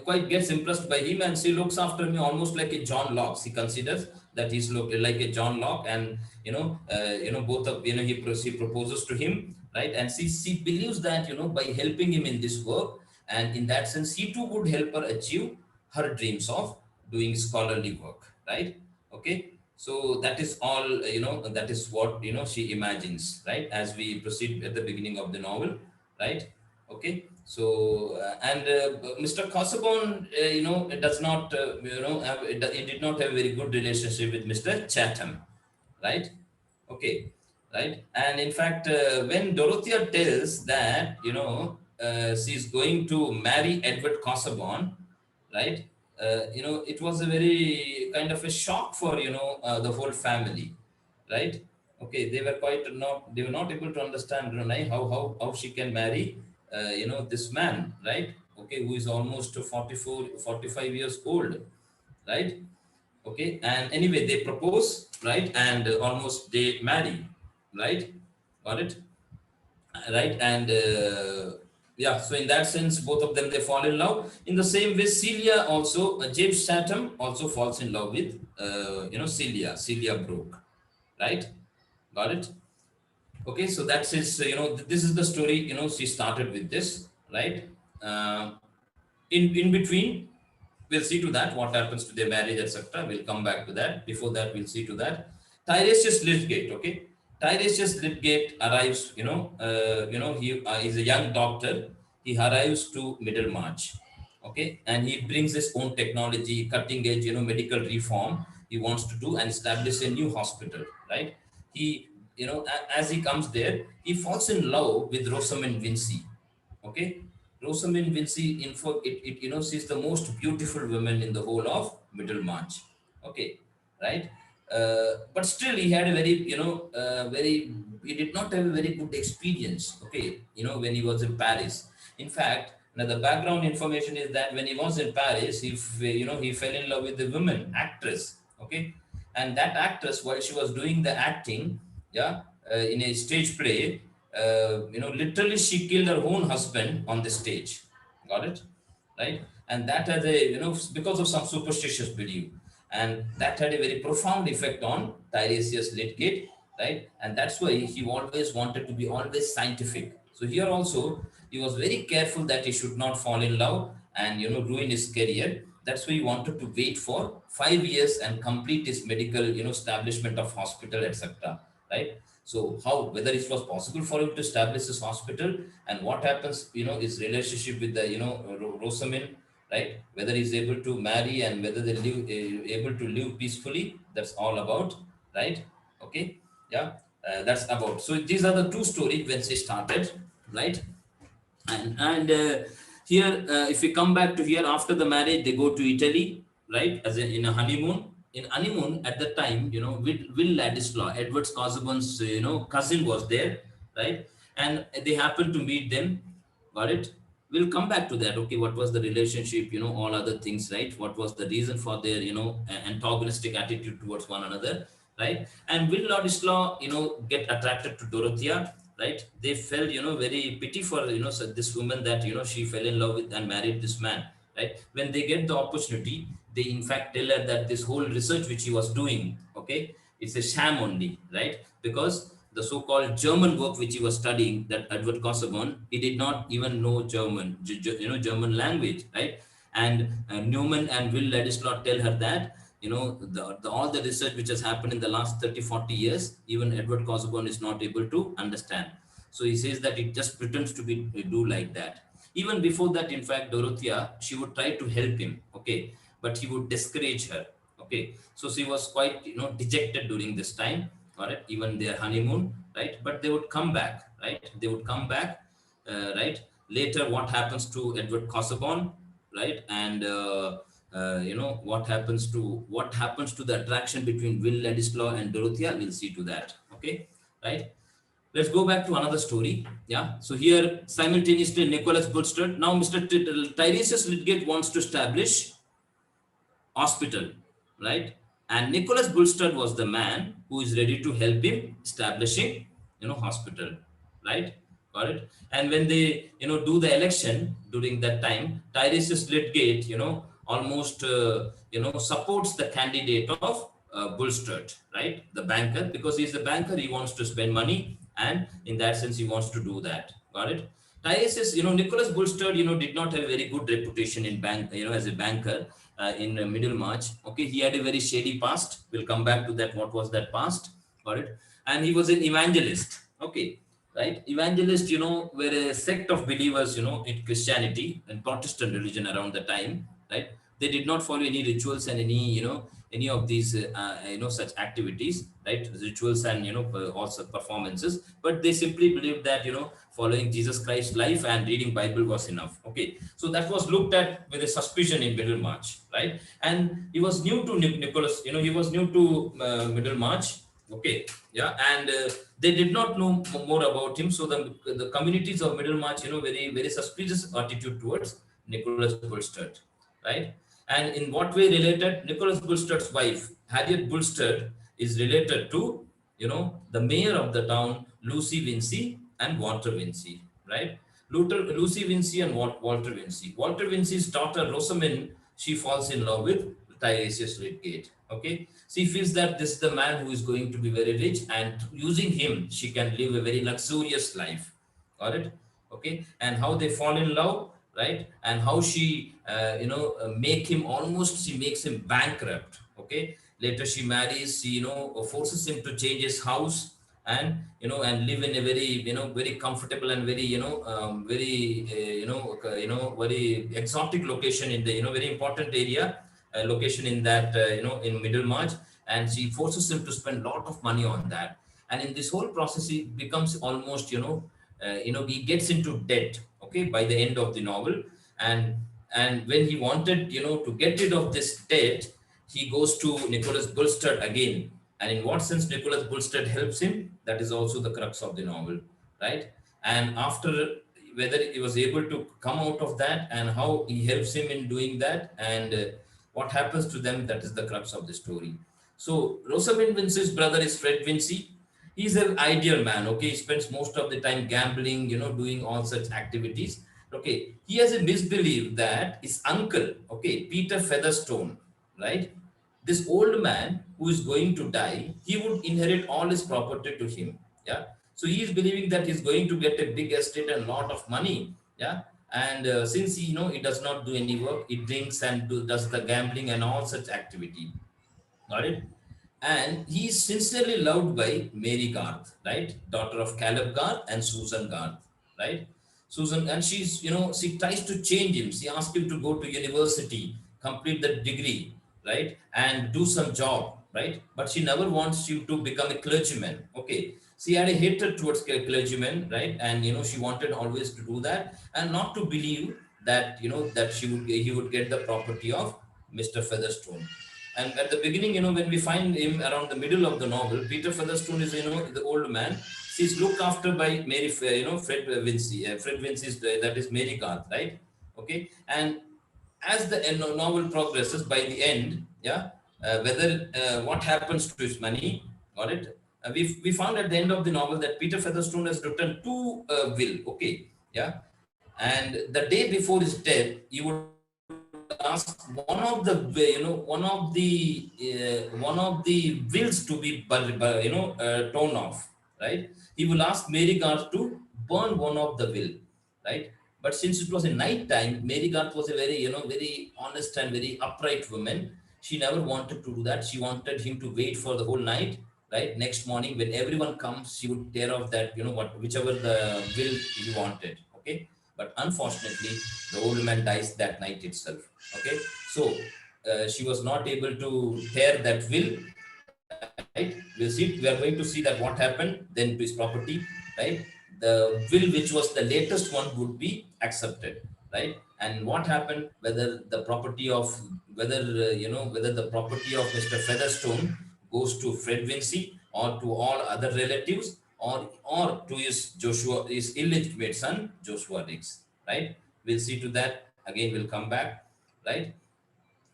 quite gets impressed by him, and she looks after him almost like a John Locke. She considers that he's look like a John Locke, and both of she proposes to him, right? And she believes that by helping him in this work, and in that sense, he too would help her achieve her dreams of doing scholarly work, right? Okay, so that is all, that is what she imagines, right? As we proceed at the beginning of the novel, right? Okay, so and Mr. Casaubon, does not, it did not have a very good relationship with Mr. Chatham, right? Okay, right? And in fact, when Dorothea tells that, she's going to marry Edward Casaubon, right? It was a very kind of a shock for, the whole family, right? Okay, they were not able to understand, how she can marry, this man, right? Okay, who is almost 44, 45 years old, right? Okay, and anyway they propose, right? And almost they marry, right? Got it? Right? And yeah, so in that sense both of them they fall in love. In the same way, Celia also, James Chatham also falls in love with Celia Brook, right? Got it? Okay, so that's his, this is the story, she started with this, right? Uh, in between, we'll see to that what happens to their marriage, etc. We'll come back to that. Before that, we'll see to that. Tyrese Lipgate, okay? Tyrese Lipgate arrives, he is a young doctor. He arrives to Middlemarch, okay? And he brings his own technology, cutting edge, medical reform he wants to do and establish a new hospital, right? He, as he comes there, he falls in love with Rosamond Vincy, okay? Rosamond Vincy, she's the most beautiful woman in the whole of Middlemarch, okay, right? But still, he had a very, he did not have a very good experience, okay, when he was in Paris. In fact, now the background information is that when he was in Paris, he fell in love with a woman actress, okay, and that actress, while she was doing the acting, yeah, in a stage play, literally she killed her own husband on the stage. Got it? Right? And that had a, because of some superstitious belief. And that had a very profound effect on Tiresias Lipgate, right? And that's why he always wanted to be always scientific. So here also, he was very careful that he should not fall in love and, ruin his career. That's why he wanted to wait for 5 years and complete his medical, establishment of hospital, etc. Right? So how, whether it was possible for him to establish this hospital, and what happens, his relationship with the, Rosamond, right? Whether he's able to marry and whether they live, able to live peacefully, that's all about, right? Okay, yeah, that's about. So these are the two stories when she started, right? And here, if we come back to here, after the marriage, they go to Italy, right? As in a honeymoon. In honeymoon, at the time, Will Ladislaw, Edward Casaubon's, cousin was there, right? And they happened to meet them. Got it? We'll come back to that. Okay, what was the relationship? All other things, right? What was the reason for their, antagonistic attitude towards one another, right? And Will Ladislaw, get attracted to Dorothya, right? They felt, very pity for, this woman that, she fell in love with and married this man, right? When they get the opportunity, they in fact tell her that this whole research which he was doing, okay, it's a sham only, right? Because the so-called German work which he was studying, that Edward Casaubon, he did not even know German, German language, right? And Newman and Will Ladislaw tell her that, all the research which has happened in the last 30, 40 years, even Edward Casaubon is not able to understand. So he says that it just pretends to be do like that. Even before that, in fact, Dorothea, she would try to help him, okay, but he would discourage her, okay. So she was quite, dejected during this time, all right, even their honeymoon, right? But they would come back, right? They would come back, right? Later, what happens to Edward Casaubon, right? And what happens to the attraction between Will Ladislaw and Dorothea? We'll see to that, okay, right? Let's go back to another story. Yeah. So here, simultaneously, Nicolas Bolstadt. Now, Mr. Tirese Lipgate wants to establish hospital, right? And Nicolas Bolstadt was the man who is ready to help him establishing, hospital, right? Got it? And when they, do the election during that time, Tyrese Lipgate, almost, supports the candidate of Bolstadt, right? The banker, because he's the banker, he wants to spend money, and in that sense, he wants to do that. Got it? Tyrese, Nicolas Bolstadt, did not have a very good reputation in bank, as a banker in Middlemarch. Okay, he had a very shady past. We'll come back to that. What was that past? Got it? And he was an evangelist. Okay, right? Evangelist, were a sect of believers, in Christianity and Protestant religion around the time, right? They did not follow any rituals and any of these, such activities, right? Rituals and, also performances, but they simply believed that, following Jesus Christ's life and reading Bible was enough. Okay. So that was looked at with a suspicion in Middlemarch, right? And he was new to Nicholas, he was new to Middlemarch. Okay. Yeah. And they did not know more about him. So the communities of Middlemarch, very, very suspicious attitude towards Nicolas Bolstadt, right? And in what way related? Nicolas Bolstadt's wife, Harriet Bolstadt, is related to, the mayor of the town, Lucy Vincy and Walter Vincy, right? Lucy Vincy and Walter Vincy. Walter Vincy's daughter, Rosamond, she falls in love with Tirese Lipgate, Okay, she feels that this is the man who is going to be very rich, and using him, she can live a very luxurious life. Got it? Okay, and how they fall in love, right? And how she, make him almost, she makes him bankrupt. Okay, later she marries, she, forces him to change his house, and and live in a very, very comfortable and very, very, very exotic location in the, very important area, location in that, in Middlemarch, and she forces him to spend a lot of money on that. And in this whole process, he becomes almost, he gets into debt. Okay, by the end of the novel, and when he wanted, to get rid of this debt, he goes to Nicolas Bolstadt again. And in what sense Nicolas Bolstadt helps him? That is also the crux of the novel, right? And after, whether he was able to come out of that, and how he helps him in doing that, and what happens to them, that is the crux of the story. So Rosamond Vince's brother is Fred Vincy. He's an ideal man. Okay, he spends most of the time gambling, doing all such activities. Okay, he has a misbelief that his uncle, okay, Peter Featherstone, right, this old man who is going to die, he would inherit all his property to him. Yeah, so he is believing that he's going to get a big estate and lot of money. Yeah, and since he, he does not do any work, he drinks and does the gambling and all such activity. Got it? And he is sincerely loved by Mary Garth, right? Daughter of Caleb Garth and Susan Garth, right? Susan, and she's, she tries to change him. She asks him to go to university, complete the degree, right? And do some job, right? But she never wants him to become a clergyman. Okay. She had a hatred towards clergymen, right? And, she wanted always to do that and not to believe that, that he would get the property of Mr. Featherstone. And at the beginning, when we find him around the middle of the novel, Peter Featherstone is, the old man. He's looked after by Mary, Fred Vincy. Fred Vincy is, that is Mary Garth, right? Okay. And as the novel progresses, by the end, yeah, whether what happens to his money, got it? We found at the end of the novel that Peter Featherstone has written two will, okay, yeah, and the day before his death, he would ask one of the, one of the wills to be, torn off, right? He will ask Mary Garth to burn one of the will, right? But since it was a night time, Mary Garth was a very, very honest and very upright woman. She never wanted to do that. She wanted him to wait for the whole night, right? Next morning, when everyone comes, she would tear off that, whichever the will he wanted. Okay. But unfortunately, the old man dies that night itself. Okay. So she was not able to tear that will, right? We are going to see that what happened then to his property, right? The will, which was the latest one, would be accepted, right? And what happened, whether the property of, whether the property of Mr. Featherstone goes to Fred Vincy or to all other relatives, or to his illegitimate son, Joshua Riggs, right? We'll see to that. Again, we'll come back, right?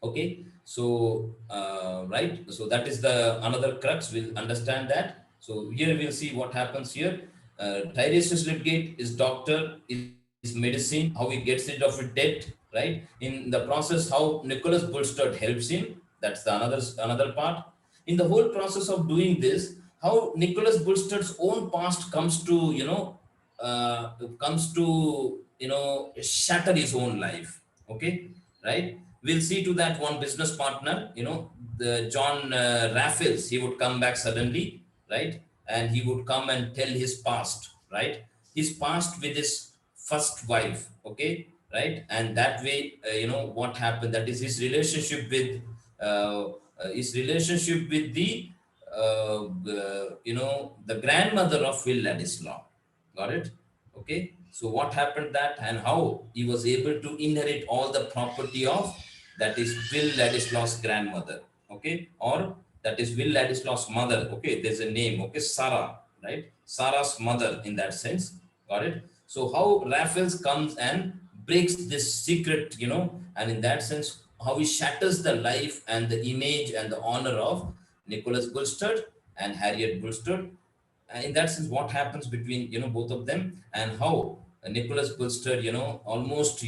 Okay, so right, so that is the another crux. We'll understand that. So here we'll see what happens here. Tyrese Lipgate is doctor, is medicine, how he gets rid of a debt, right? In the process, how Nicolas Bolstadt helps him. That's the another part. In the whole process of doing this, how Nicolas Bolstadt's own past comes to, shatter his own life. Okay, right? We'll see to that one business partner, the John Raffles, he would come back suddenly, right? And he would come and tell his past, right? His past with his first wife, okay, right? And that way, what happened, that is his relationship with the grandmother of Will Ladislaw. Got it? Okay. So what happened that, and how he was able to inherit all the property of, that is Will Ladislaw's grandmother. Okay. Or that is Will Ladislaw's mother. Okay. There's a name. Okay. Sarah, right? Sarah's mother in that sense. Got it? So how Raffles comes and breaks this secret, and in that sense, how he shatters the life and the image and the honor of Nicolas Bolstadt and Harriet Bolstadt. In that sense, what happens between, both of them, and how Nicolas Bolstadt, almost,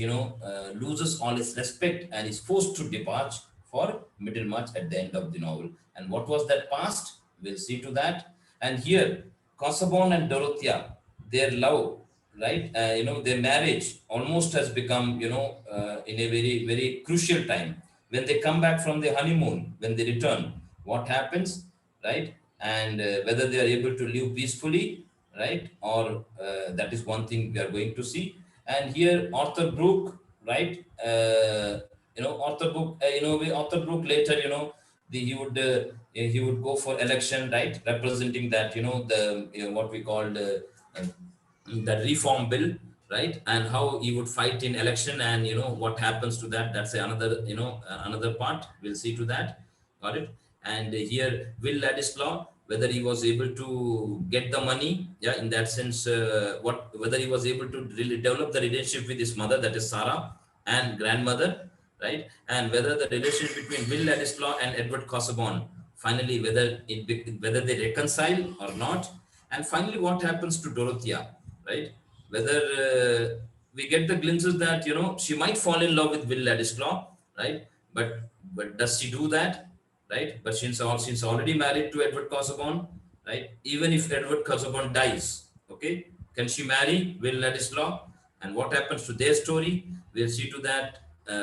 loses all his respect and is forced to depart for Middlemarch at the end of the novel. And what was that past? We'll see to that. And here, Kosovo and Dorothya, their love, right? Their marriage almost has become, in a very, very crucial time. When they come back from the honeymoon, when they return, what happens, right? And whether they are able to live peacefully, right? Or that is one thing we are going to see. And here, Arthur Brook, right? Arthur Brook later, he would go for election, right? Representing that, the what we called the reform bill, right? And how he would fight in election, and what happens to that. That's another, another part. We'll see to that. Got it? And here, Will Ladislaw, whether he was able to get the money, yeah, in that sense, whether he was able to really develop the relationship with his mother, that is Sarah, and grandmother, right? And whether the relationship between Will Ladislaw and Edward Casaubon, finally, whether they reconcile or not. And finally, what happens to Dorothea, right? Whether we get the glimpses that she might fall in love with Will Ladislaw, right? But does she do that, right? But since already married to Edward Casaubon, right? Even if Edward Casaubon dies, okay, can she marry Will Ladislaw? And what happens to their story? We'll see to that.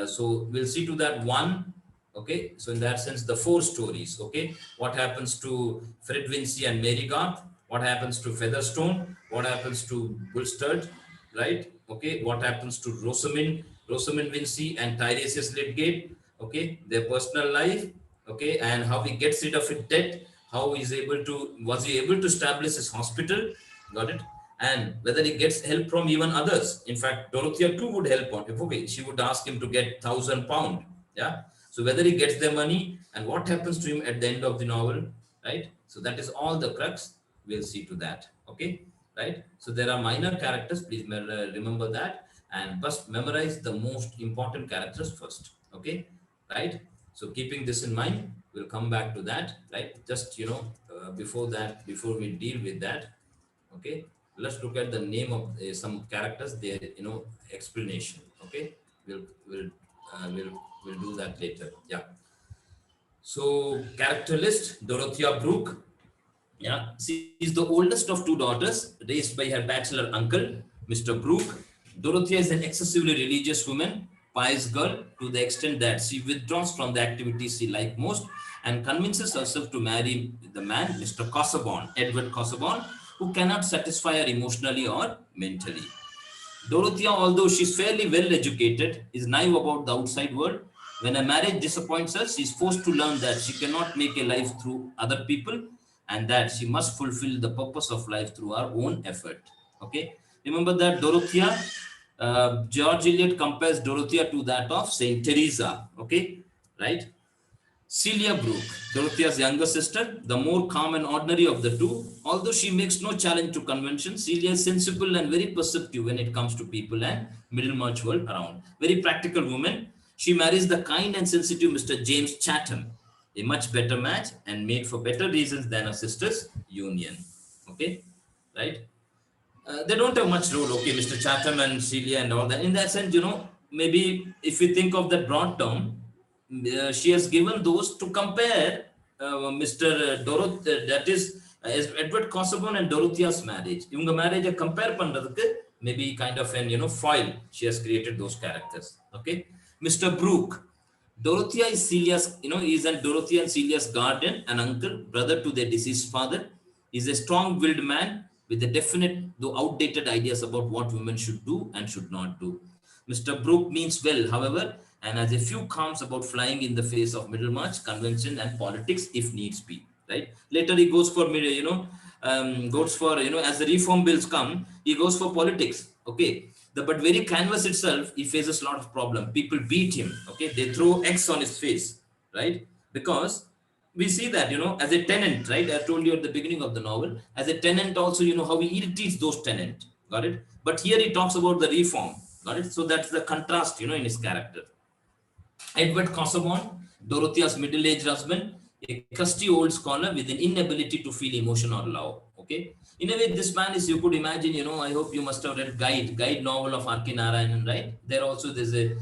So we'll see to that one. Okay, so in that sense, the four stories. Okay, what happens to Fred Vincy and Mary Garth? What happens to Featherstone? What happens to Bolstadt? Right? Okay, what happens to Rosamond Vincy and Tyrese Lipgate? Okay, their personal life. Okay, and how he gets rid of his debt. How was he able to establish his hospital? Got it? And whether he gets help from even others. In fact, Dorothea too would help on. If okay, she would ask him to get £1,000. Yeah. So whether he gets the money and what happens to him at the end of the novel, right? So that is all the crux. We'll see to that. Okay, right? So there are minor characters. Please remember that, and must memorize the most important characters first. Okay, right? So keeping this in mind, we'll come back to that. Right? Just before we deal with that, okay, let's look at the name of some characters, their explanation. Okay, we'll do that later. Yeah. So character list: Dorothea Brook. Yeah, she is the oldest of two daughters raised by her bachelor uncle, Mr. Brook. Dorothea is an excessively religious woman, pious girl, to the extent that she withdraws from the activities she likes most and convinces herself to marry the man, Mr. Casaubon, Edward Casaubon, who cannot satisfy her emotionally or mentally. Dorothea, although she's fairly well educated, is naive about the outside world. When a marriage disappoints her, she is forced to learn that she cannot make a life through other people and that she must fulfill the purpose of life through her own effort. Okay. Remember that Dorothea, George Eliot compares Dorothea to that of Saint Teresa. Okay. Right. Celia Brook, Dorothea's younger sister, the more calm and ordinary of the two. Although she makes no challenge to convention, Celia is sensible and very perceptive when it comes to people and Middlemarch world around. Very practical woman. She marries the kind and sensitive Mr. James Chatham, a much better match and made for better reasons than her sister's union. Okay, right? They don't have much role. Okay, Mr. Chatham and Celia and all that. In that sense, maybe if we think of that broad term, she has given those to compare Mr. Dorothy, that is Edward Casaubon and Dorothea's marriage. Ivanga marriage compare பண்றதுக்கு maybe kind of an foil. She has created those characters. Okay, Mr. Brook. Dorothea is Celia's, is an Dorothea and Celia's guardian and uncle, brother to their deceased father. Is a strong-willed man with a definite, though outdated ideas about what women should do and should not do. Mr. Brook means well, however, and has a few qualms about flying in the face of Middlemarch convention and politics if needs be. Right. Later he goes for as the reform bills come, he goes for politics. Okay. But very canvas itself, he faces a lot of problem. People beat him. Okay. They throw X on his face. Right. Because we see that, as a tenant, right? I told you at the beginning of the novel, as a tenant also, how he irritates those tenants. Got it? But here he talks about the reform. Got it? So that's the contrast, in his character. Edward Casaubon, Dorothea's middle-aged husband, a crusty old scholar with an inability to feel emotion or love. Okay. In a way, this man is, you could imagine, I hope you must have read Guide novel of R.K. Narayanan, right? There also there's a,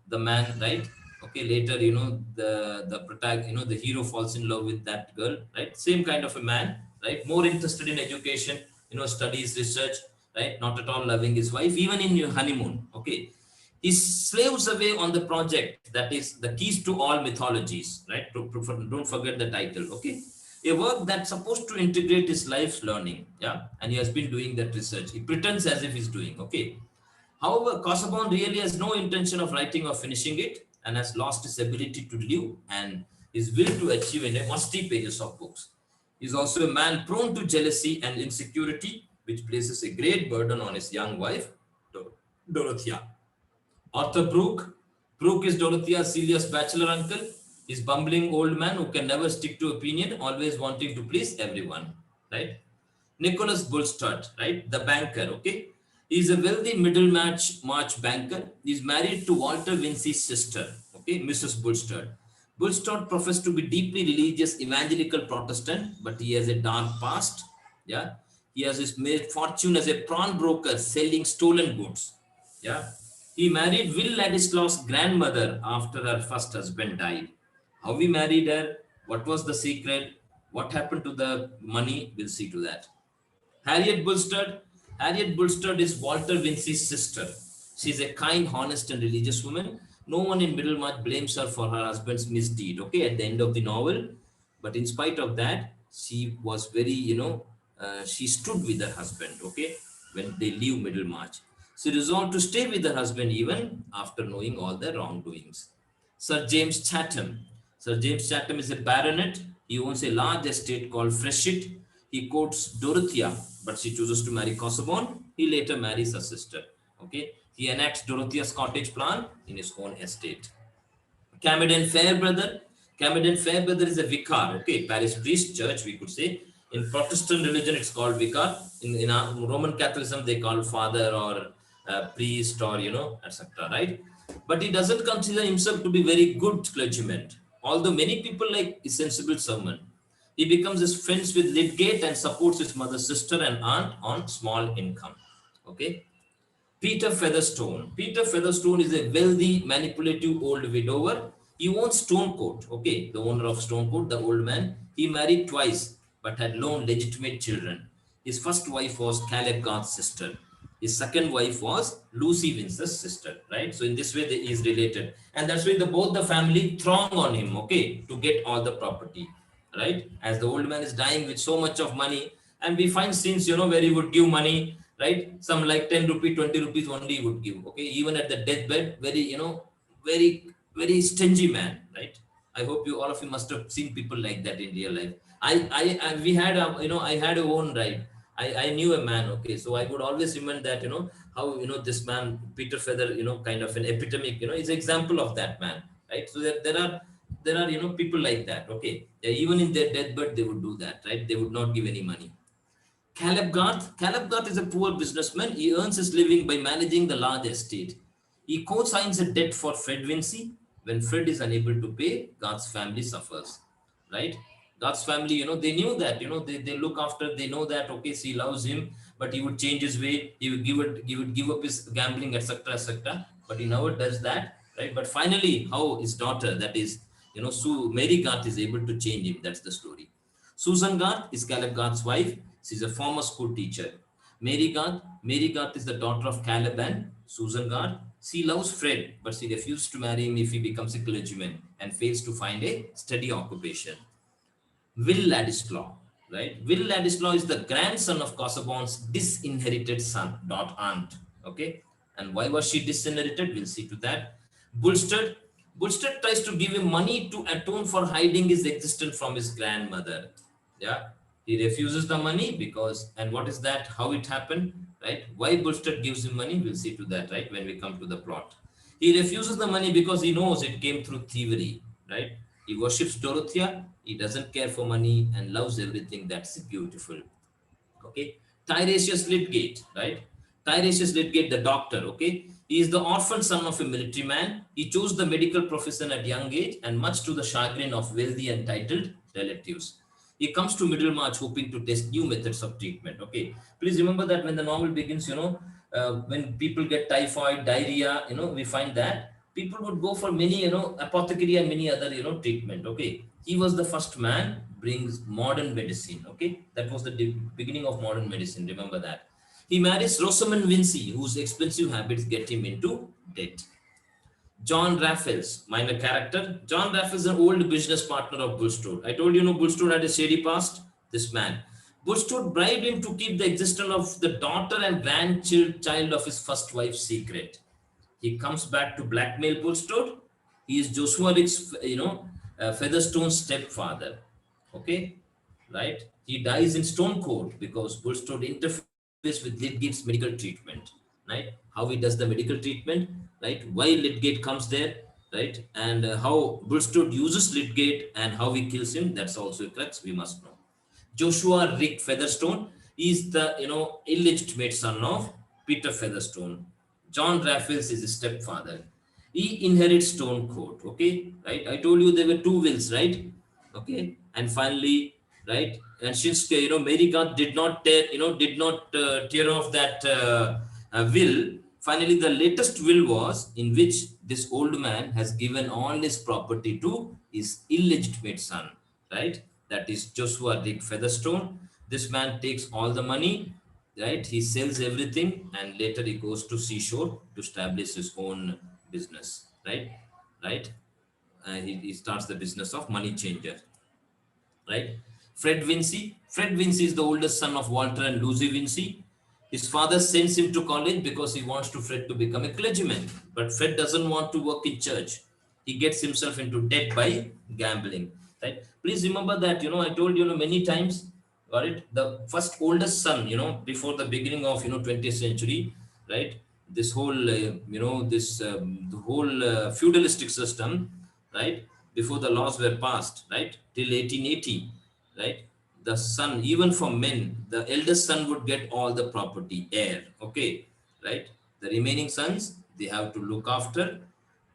the man, right? Okay, later, the hero falls in love with that girl, right? Same kind of a man, right? More interested in education, studies, research, right? Not at all loving his wife, even in your honeymoon. Okay, he slaves away on the project that is the keys to all mythologies, right? Don't forget the title. Okay, a work that's supposed to integrate his life's learning, yeah, and he has been doing that research. He pretends as if he's doing. Okay, however, Kosovo really has no intention of writing or finishing it and has lost his ability to live and his will to achieve in a musty pages of books. He is also a man prone to jealousy and insecurity, which places a great burden on his young wife, Dorothya. Arthur Brook. Brook is Dorothy's serious bachelor uncle. He's bumbling old man who can never stick to opinion, always wanting to please everyone. Right? Nicolas Bolstadt, right? The banker, okay? He's a wealthy Middlemarch banker. He's married to Walter Vincy's sister, okay? Mrs. Bolstadt. Bolstadt professed to be deeply religious evangelical Protestant, but he has a dark past. Yeah. He has his made fortune as a pawn broker selling stolen goods. Yeah. He married Will Ladislaw's grandmother after her first husband died. How he married her, what was the secret, what happened to the money, we'll see to that. Harriet Bolstadt. Harriet Bolstadt is Walter Vincy's sister. She is a kind, honest, and religious woman. No one in Middlemarch blames her for her husband's misdeed, okay, at the end of the novel. But in spite of that, she was very, she stood with her husband, okay, when they leave Middlemarch. She resolved to stay with her husband even after knowing all their wrongdoings. Sir James Chatham. Sir James Chatham is a baronet. He owns a large estate called Freshett. He courts Dorothya, but she chooses to marry Kosovo. He later marries her sister. Okay. He enacts Dorothya's cottage plan in his own estate. Cameron Fairbrother. Cameron Fairbrother is a vicar, okay, parish priest, church, we could say. In Protestant religion, it's called vicar. In our Roman Catholicism, they call father or priest or, etc., right? But he doesn't consider himself to be very good clergyman. Although many people like his sensible sermon. He becomes his friends with Lipgate and supports his mother's sister and aunt on small income. Okay. Peter Featherstone. Peter Featherstone is a wealthy, manipulative old widower. He owns Stonecourt, okay, the owner of Stonecourt, the old man. He married twice, but had no legitimate children. His first wife was Caleb Garth's sister. His second wife was Lucy Vince's sister, right? So in this way, he is related. And that's why both the family throng on him, okay, to get all the property, right? As the old man is dying with so much of money, and we find scenes, where he would give money, right? Some like 10 rupees, 20 rupees only he would give. Okay. Even at the deathbed, very, very, very stingy man, right? I hope all of you must have seen people like that in real life. We had, I had a own ride. I knew a man. Okay. So I would always remember that, how, this man, Peter Feather, kind of an epitome, is an example of that man, right? So there are, people like that. Okay. Even in their deathbed, they would do that, right? They would not give any money. Caleb Garth. Caleb Garth is a poor businessman. He earns his living by managing the large estate. He co-signs a debt for Fred Vincy. When Fred is unable to pay, Garth's family suffers. Right? Garth's family, they knew that, they look after, they know that, okay, she loves him, but he would change his way. He would give up his gambling, etc., etc. But he never does that, right? But finally, how his daughter, that is, Mary Garth is able to change him. That's the story. Susan Garth is Caleb Garth's wife. She's a former school teacher. Mary Garth is the daughter of Caleb and Susan Garth. She loves Fred, but she refuses to marry him if he becomes a clergyman and fails to find a steady occupation. Will Ladislaw, right? Will Ladislaw is the grandson of Kosovo's disinherited son, dot aunt. Okay. And why was she disinherited? We'll see to that. Bolstadt. Bolstadt tries to give him money to atone for hiding his existence from his grandmother. Yeah. He refuses the money because, and what is that? How it happened, right? Why Bolstadt gives him money? We'll see to that, right? When we come to the plot. He refuses the money because he knows it came through thievery, right? He worships Dorothya. He doesn't care for money and loves everything that's beautiful. Okay. Tyrese Lipgate, right? Tyrese Lipgate, the doctor, okay? He is the orphan son of a military man. He chose the medical profession at young age and much to the chagrin of wealthy and titled relatives. He comes to Middlemarch hoping to test new methods of treatment, okay? Please remember that when the novel begins, when people get typhoid, diarrhea, we find that people would go for many, apothecary and many other, treatment. Okay. He was the first man brings modern medicine. Okay. That was the beginning of modern medicine. Remember that. He marries Rosamond Vincy, whose expensive habits get him into debt. John Raffles, minor character. John Raffles is an old business partner of Bulstrode. I told you, Bulstrode had a shady past. This man. Bulstrode bribed him to keep the existence of the daughter and grandchild of his first wife secret. He comes back to blackmail Bulstrode. He is Joshua Rick's, Featherstone's stepfather. Okay, right? He dies in Stone Cold because Bulstrode interferes with Lydgate's medical treatment, right? How he does the medical treatment, right? Why Lydgate comes there, right? And how Bulstrode uses Lydgate and how he kills him, that's also a crux we must know. Joshua Rick Featherstone is the, illegitimate son of Peter Featherstone. John Raffles is his stepfather. He inherits Stone Court, okay, right? I told you there were two wills, right? Okay, and finally, right? And since Mary Garth did not tear, tear off that will. Finally, the latest will was in which this old man has given all his property to his illegitimate son, right? That is Joshua Rick Featherstone. This man takes all the money, right? He sells everything, and later he goes to seashore to establish his own business, right? Right? He starts the business of money changer, right? Fred Vincy. Fred Vincy is the oldest son of Walter and Lucy Vincy. His father sends him to college because he wants to Fred to become a clergyman. But Fred doesn't want to work in church. He gets himself into debt by gambling. Right? Please remember that, I told you, many times, got it? The first oldest son, before the beginning of, 20th century, right? This whole, the whole feudalistic system, right? Before the laws were passed, right? Till 1880, right? The son, even for men, the eldest son would get all the property, heir, okay, right? The remaining sons, they have to look after,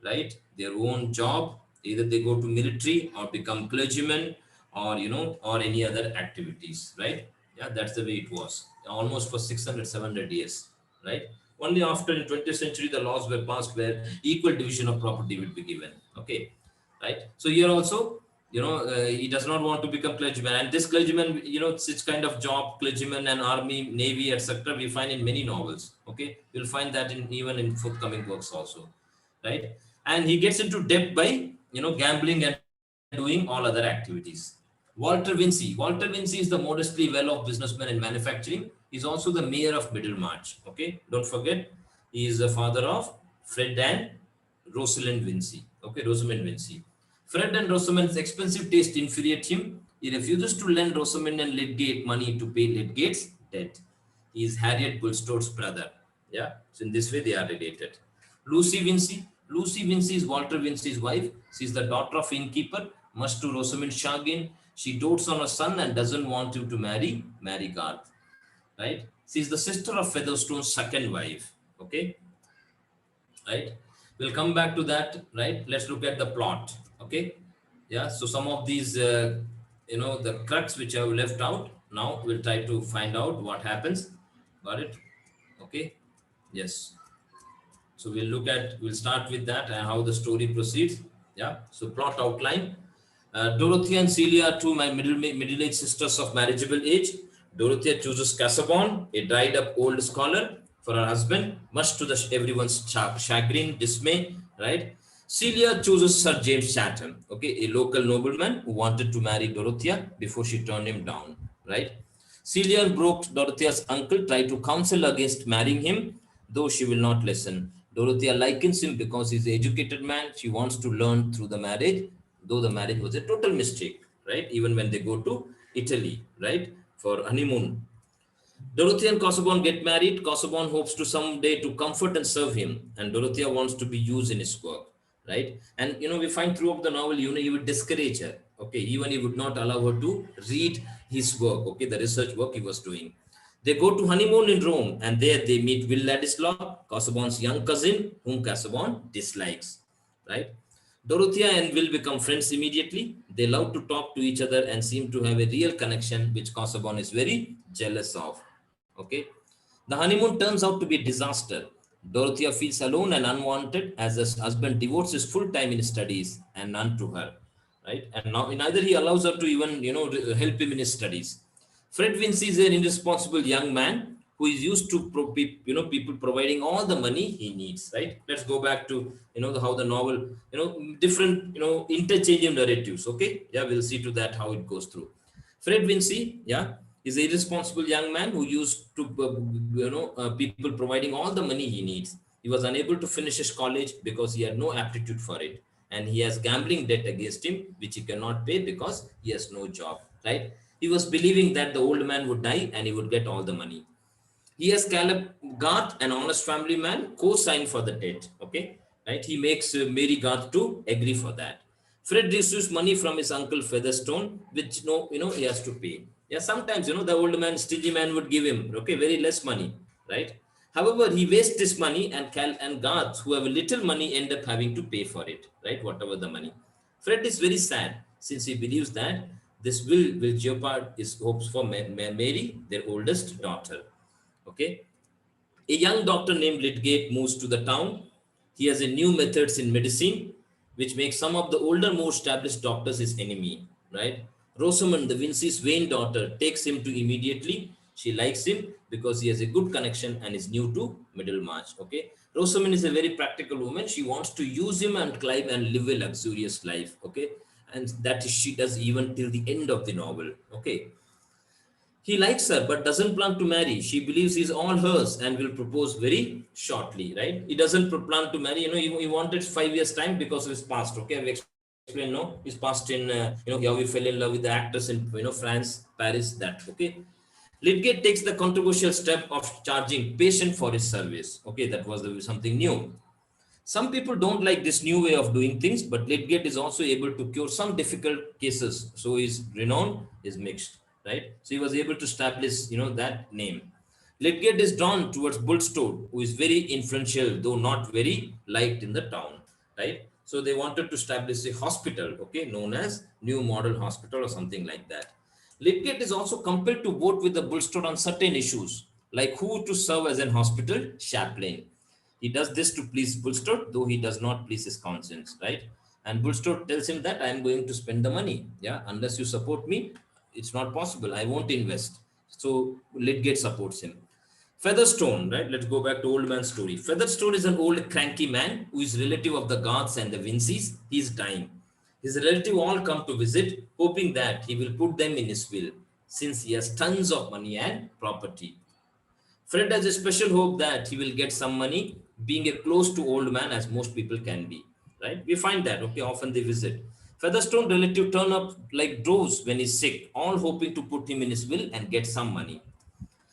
right, their own job. Either they go to military or become clergymen or, or any other activities, right? Yeah, that's the way it was. Almost for 600, 700 years, right? Only after in 20th century, the laws were passed where equal division of property would be given, okay, right? So here also, he does not want to become clergyman, and this clergyman, such kind of job, clergyman and army, navy, etc., we find in many novels. Okay, you'll find that in even in forthcoming works also, right? And he gets into debt by gambling and doing all other activities. Walter Vincy is the modestly well-off businessman in manufacturing. He's also the mayor of Middlemarch. Okay, don't forget, he is the father of Fred and Rosamond Vincy. Okay, Rosamond Vincy. Fred and Rosamond's expensive taste infuriate him. He refuses to lend Rosamond and Lydgate money to pay Lydgate's debt. He is Harriet Bulstrade's brother. Yeah, so in this way they are related. Lucy Vincy. Lucy Vincy is Walter Vincy's wife. She is the daughter of innkeeper, much to Rosamond's chagrin. She dotes on her son and doesn't want him to marry Garth. Right? She is the sister of Featherstone's second wife. Okay, right? We'll come back to that, right? Let's look at the plot. Okay, yeah. So some of these, the crux which I have left out. Now we'll try to find out what happens. Got it? Okay. Yes. So we'll start with that and how the story proceeds. Yeah. So plot outline. Dorothea and Celia are two my middle-aged sisters of marriageable age. Dorothea chooses Casaubon, a dried-up old scholar, for her husband, much to everyone's chagrin, dismay, right? Celia chooses Sir James Chatham, okay, a local nobleman who wanted to marry Dorothea before she turned him down, right? Celia and Brook, Dorothy's uncle, try to counsel against marrying him, though she will not listen. Dorothea likens him because he's an educated man. She wants to learn through the marriage, though the marriage was a total mistake, right? Even when they go to Italy, right, for honeymoon. Dorothea and Casaubon get married. Casaubon hopes to someday to comfort and serve him, and Dorothea wants to be used in his work, right? And we find throughout the novel, he would discourage her. Okay, even he would not allow her to read his work. Okay, the research work he was doing. They go to honeymoon in Rome, and there they meet Will Ladislaw, Casaubon's young cousin, whom Casaubon dislikes, right? Dorothea and Will become friends immediately. They love to talk to each other and seem to have a real connection, which Casaubon is very jealous of. Okay. The honeymoon turns out to be a disaster. Dorothea feels alone and unwanted as her husband devotes his full time in studies and none to her, right? And now neither he allows her to even, help him in his studies. Fred Vincy is an irresponsible young man who is used to, people providing all the money he needs, right? Let's go back to, how the novel, different, interchange of narratives, okay? Yeah, we'll see to that how it goes through. Fred Vincy, yeah, is a irresponsible young man who used to, people providing all the money he needs. He was unable to finish his college because he had no aptitude for it. And he has gambling debt against him, which he cannot pay because he has no job, right? He was believing that the old man would die and he would get all the money. He has Caleb Garth, an honest family man, co-sign for the debt. Okay, right? He makes Mary Garth to agree for that. Fred receives money from his uncle Featherstone, which no, he has to pay. Yeah, sometimes the old man, stingy man, would give him very less money, right? However, he wastes this money, and Cal and Garth, who have a little money, end up having to pay for it, right? Whatever the money. Fred is very sad since he believes that this will jeopardize his hopes for Mary, their oldest daughter. Okay, a young doctor named Lipgate moves to the town. He has a new methods in medicine, which makes some of the older, more established doctors his enemy. Right? Rosamond, the Vincy's vain daughter, takes him to immediately. She likes him because he has a good connection and is new to Middlemarch. Okay, Rosamond is a very practical woman. She wants to use him and climb and live a luxurious life. Okay, and that she does even till the end of the novel. Okay, he likes her but doesn't plan to marry. She believes he's all hers and will propose very shortly, right? He doesn't plan to marry. He wanted 5 years time because of his past. Okay, I've explained. No, his past in how he fell in love with the actress in France, Paris. That okay. Lipgate takes the controversial step of charging patient for his service. Okay, that was something new. Some people don't like this new way of doing things, but Lipgate is also able to cure some difficult cases. So his renown is mixed, right? So he was able to establish, that name. Lipgate is drawn towards Bolstadt, who is very influential, though not very liked in the town, right? So they wanted to establish a hospital, okay, known as New Model Hospital or something like that. Lipgate is also compelled to vote with the Bolstadt on certain issues, like who to serve as an hospital chaplain. He does this to please Bolstadt, though he does not please his conscience, right? And Bolstadt tells him that I am going to spend the money. Yeah, unless you support me, it's not possible. I won't invest. So Lipgate supports him. Featherstone, right? Let's go back to old man's story. Featherstone is an old cranky man who is relative of the Garths and the Vincys. He is dying. His relative all come to visit, hoping that he will put them in his will, since he has tons of money and property. Fred has a special hope that he will get some money, being a close to old man as most people can be. Right? We find that, okay, often they visit. Featherstone relative turn up like droves when he's sick, all hoping to put him in his will and get some money.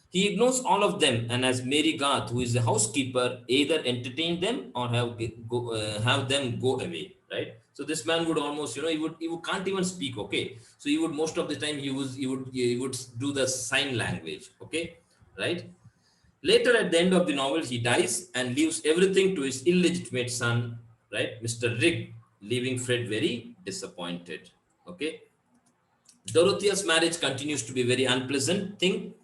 He ignores all of them and has Mary Garth, who is the housekeeper, either entertain them or have them go away. Right. So this man would almost, he would can't even speak. Okay. So he would most of the time he would do the sign language. Okay. Right. Later, at the end of the novel, he dies and leaves everything to his illegitimate son, right, Mr. Rigg, leaving Fred very disappointed. Okay. Dorothy's marriage continues to be a very unpleasant thing.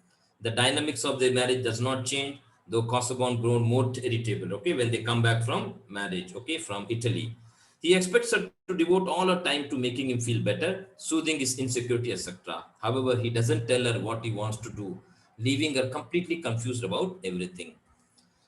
The dynamics of their marriage does not change, though Kosovo grown more irritable, okay, when they come back from marriage, okay, from Italy. He expects her to devote all her time to making him feel better, soothing his insecurity, etc. However, he doesn't tell her what he wants to do, leaving her completely confused about everything.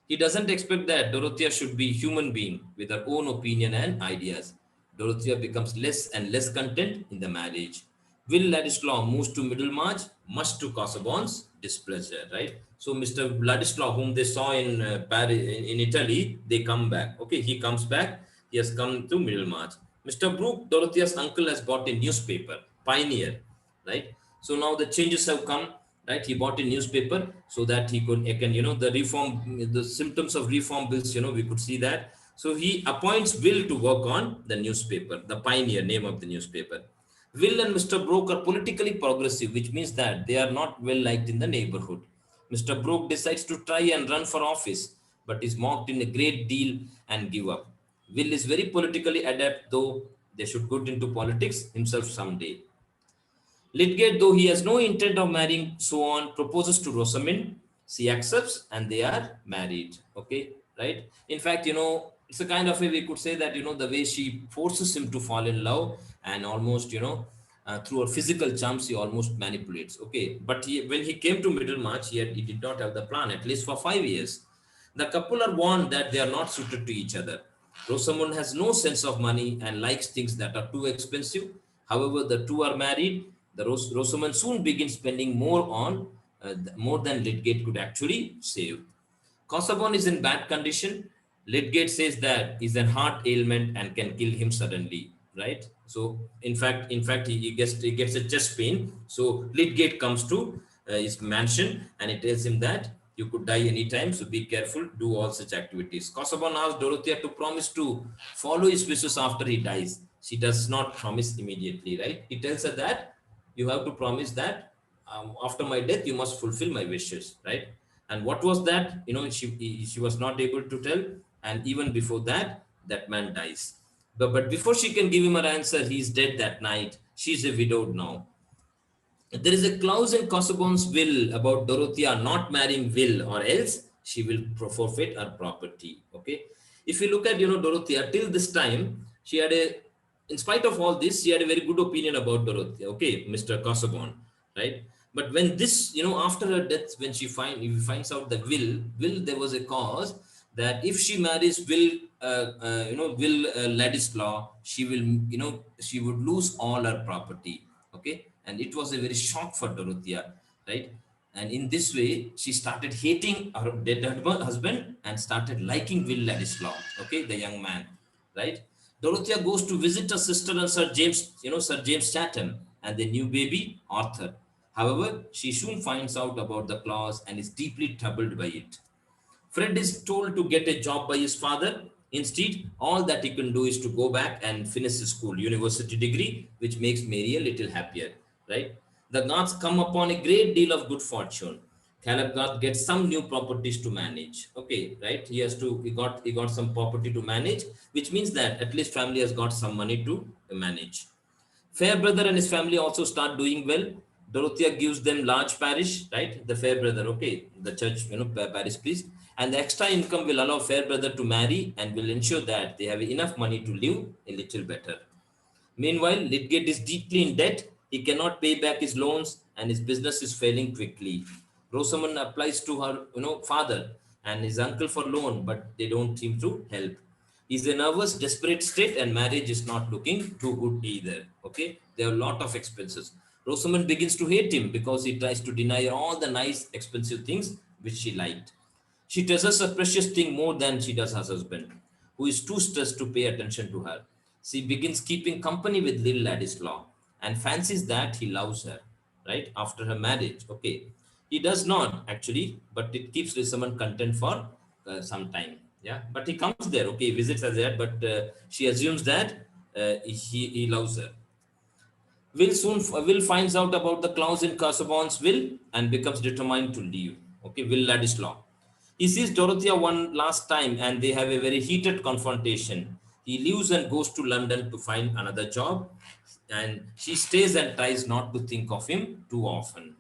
He doesn't expect that Dorothea should be a human being with her own opinion and ideas. Dorothea becomes less and less content in the marriage. Will Ladislaw moves to Middlemarch, much to Casaubon's displeasure, right? So Mr. Ladislaw, whom they saw in Paris, in Italy, they come back. Okay, he comes back. He has come to Middlemarch. Mr. Brook, Dorothea's uncle, has bought a newspaper, Pioneer, right? So now the changes have come, right? He bought a newspaper so that he could, again, the reform, the symptoms of reform bills, we could see that. So he appoints Will to work on the newspaper, the Pioneer, name of the newspaper. Will and Mr. Brook are politically progressive, which means that they are not well liked in the neighborhood. Mr. Brook decides to try and run for office, but is mocked in a great deal and give up. Will is very politically adept, though they should get into politics himself someday. Lipgate, though he has no intent of marrying, so on, proposes to Rosamond. She accepts and they are married. Okay. right? In fact, it's a kind of way we could say that, the way she forces him to fall in love and almost, through her physical charms, he almost manipulates. Okay. But when he came to Middlemarch, he did not have the plan, at least for 5 years. The couple are warned that they are not suited to each other. Rosamond has no sense of money and likes things that are too expensive. However, the two are married. Rosamond soon begins spending more than Lydgate could actually save. Kosovo is in bad condition. Lydgate says that he's an heart ailment and can kill him suddenly, right? So, in fact, he gets a chest pain. So Lydgate comes to his mansion and it tells him that you could die anytime. So be careful. Do all such activities. Kosovo asks Dorothya to promise to follow his wishes after he dies. She does not promise immediately, right? He tells her that you have to promise that after my death you must fulfill my wishes, right? And what was that, she was not able to tell. And even before that, that man dies. But before she can give him an answer, he's dead that night. She's a widowed now. There is a clause in Kosovo's will about Dorothea not marrying Will, or else she will forfeit her property. Okay. If you look at, Dorothea, till this time, she had in spite of all this, she had a very good opinion about Dorothea. Okay, Mr. Kosovo, right? But when this, after her death, when if finds out the will, there was a cause that if she marries Will Ladislaw, she would lose all her property. Okay, and it was a very shock for Dorothea, right? And in this way, she started hating her dead husband and started liking Will Ladislaw, okay, the young man, right? Dorothea goes to visit her sister and Sir James Chatham and their new baby, Arthur. However, she soon finds out about the clause and is deeply troubled by it. Fred is told to get a job by his father. Instead, all that he can do is to go back and finish his school, university degree, which makes Mary a little happier, right? The Garths come upon a great deal of good fortune. Caleb Garth gets some new properties to manage. Okay, right? He got some property to manage, which means that at least family has got some money to manage. Fairbrother and his family also start doing well. Dorothea gives them large parish, right? The Fairbrother, okay, the church, parish priest. And the extra income will allow Fairbrother to marry and will ensure that they have enough money to live a little better. Meanwhile, Lydgate is deeply in debt. He cannot pay back his loans and his business is failing quickly. Rosamond applies to her, father and his uncle for loan, but they don't seem to help. He's a nervous, desperate state and marriage is not looking too good either. Okay, there are a lot of expenses. Rosamond begins to hate him because he tries to deny her all the nice, expensive things which she liked. She treasures a precious thing more than she does her husband, who is too stressed to pay attention to her. She begins keeping company with little Ladislaw and fancies that he loves her, right? After her marriage. Okay. He does not actually, but it keeps Rosamond content for some time. Yeah. But he comes there. Okay. Visits her there, but she assumes that he loves her. Will finds out about the clause in Casaubon's will and becomes determined to leave. Okay, Will Ladislaw. He sees Dorothea one last time and they have a very heated confrontation. He leaves and goes to London to find another job, and she stays and tries not to think of him too often.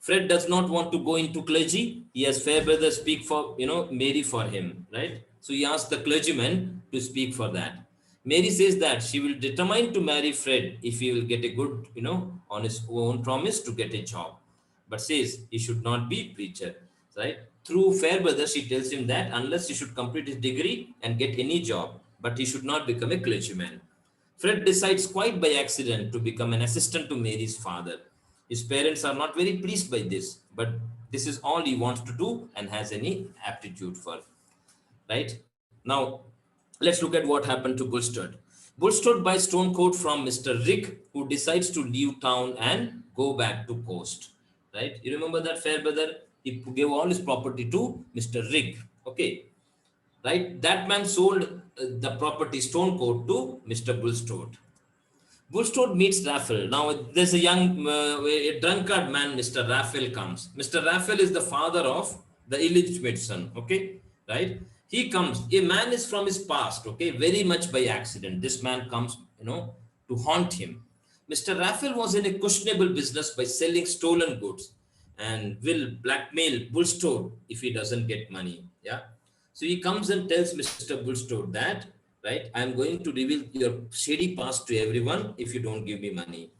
Fred does not want to go into clergy. He has Fairbrother speak for, Mary for him, right? So he asks the clergyman to speak for that. Mary says that she will determine to marry Fred if he will get a good, on his own promise to get a job. But says he should not be preacher, right? Through Fairbrother, she tells him that unless he should complete his degree and get any job, but he should not become a clergyman. Fred decides quite by accident to become an assistant to Mary's father. His parents are not very pleased by this, but this is all he wants to do and has any aptitude for. Right? Now, let's look at what happened to Bulstadt. Bulstadt buys stone coat from Mr. Rick, who decides to leave town and go back to coast. Right? You remember that Fairbrother? He gave all his property to Mr. Rick. Okay, right? That man sold the property stone coat to Mr. Bulstrode. Bulstrode meets Raphael. Now, there's a drunkard man, Mr. Raphael comes. Mr. Raphael is the father of the illegitimate son, okay? Right? He comes. A man is from his past, okay? Very much by accident. This man comes, to haunt him. Mr. Raphael was in a questionable business by selling stolen goods and will blackmail Bulstrode if he doesn't get money, yeah? So he comes and tells Mr. Bulstadt that, right, I'm going to reveal your shady past to everyone if you don't give me money.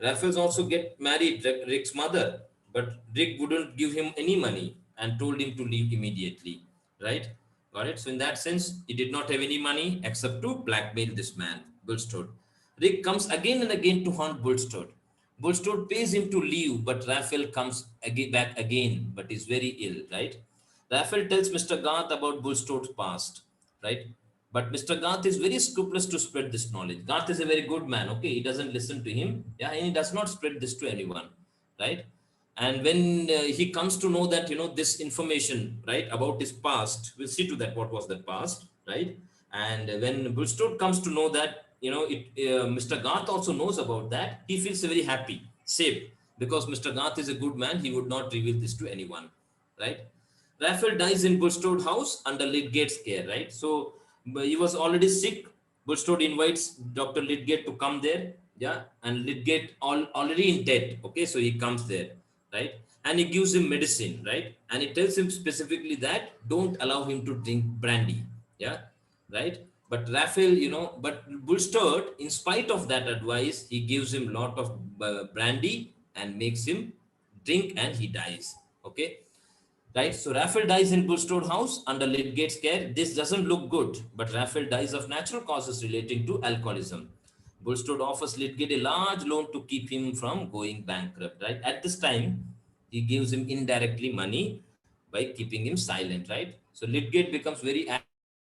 Raffles also get married, Rick's mother, but Rick wouldn't give him any money and told him to leave immediately, right? Got it? So in that sense, he did not have any money except to blackmail this man, Bulstadt. Rick comes again and again to haunt Bulstadt. Bulstadt pays him to leave, but Raphael comes back again, but is very ill, right? Raphael tells Mr. Garth about Bulstadt's past, right? But Mr. Garth is very scrupulous to spread this knowledge. Garth is a very good man, okay? He doesn't listen to him, yeah, and he does not spread this to anyone, right? And when he comes to know that, this information, right, about his past, we'll see to that what was the past, right? And when Bulstad comes to know that, Mr. Garth also knows about that, he feels very happy, safe, because Mr. Garth is a good man. He would not reveal this to anyone, right? Raphael dies in Bulstad house under Lydgate's care, right? So he was already sick. Bulstad invites Dr. Lydgate to come there, yeah, and Lydgate already in debt, okay, so he comes there, right? And he gives him medicine, right? And he tells him specifically that don't allow him to drink brandy, yeah, right? But Raphael, but Bulstad, in spite of that advice, he gives him lot of brandy and makes him drink, and he dies, okay? Right, so Raphael dies in Bulstad house under Lydgate's care. This doesn't look good, but Raphael dies of natural causes relating to alcoholism. Bulstad offers Lydgate a large loan to keep him from going bankrupt, right? At this time, he gives him indirectly money by keeping him silent, right? So Lydgate becomes very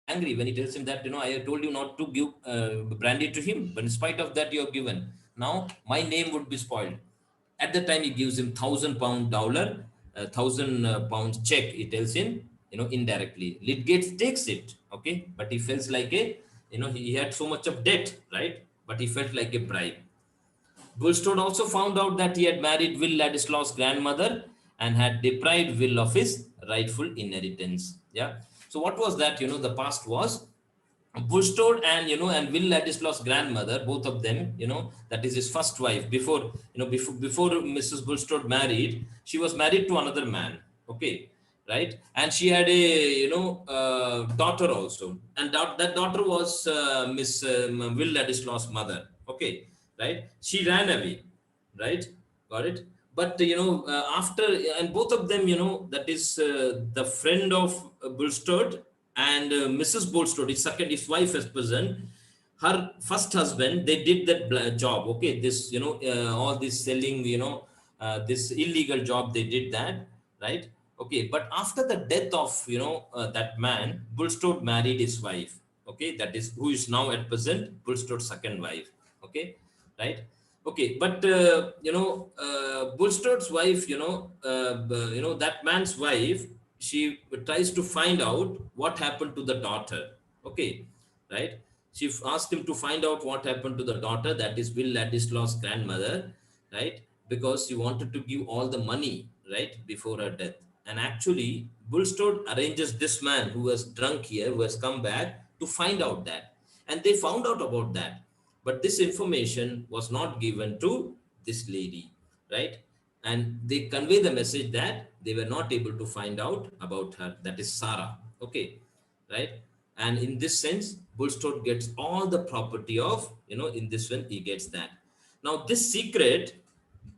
angry when he tells him that, I have told you not to give brandy to him, but in spite of that, you have given. Now, my name would be spoiled. At the time, he gives him £1,000 dollar, £1,000 check. He tells him, indirectly. Lydgate takes it, okay, but he feels like he had so much of debt, right? But he felt like a bribe. Bulstone also found out that he had married Will Ladislaw's grandmother and had deprived Will of his rightful inheritance. Yeah. So what was that? The past was Bulstone and Will Ladislaw's grandmother, both of them, that is his first wife. Before Mrs. Bulstone married, she was married to another man. Okay, right? And she had a daughter also, and that daughter was Miss Will Ladislaw's mother. Okay, right? She ran away, right? Got it? But after, and both of them, that is the friend of Bulstone and Mrs. Bolstadt, his wife as present, her first husband, they did that job. Okay, this, all this selling, this illegal job, they did that, right? Okay, but after the death of, that man, Bolstadt married his wife. Okay, that is who is now at present Bolstadt's second wife. Okay, right? Okay, but Bulstadt's wife, that man's wife, she tries to find out what happened to the daughter. Okay, right? She asked him to find out what happened to the daughter, that is Will Ladislaw's grandmother, right? Because she wanted to give all the money, right, before her death. And actually, Bulstad arranges this man who was drunk here, who has come back to find out that. And they found out about that. But this information was not given to this lady, right? And they convey the message that they were not able to find out about her, that is Sarah, okay, right? And in this sense, Bulstad gets all the property of, in this one, he gets that. Now, this secret,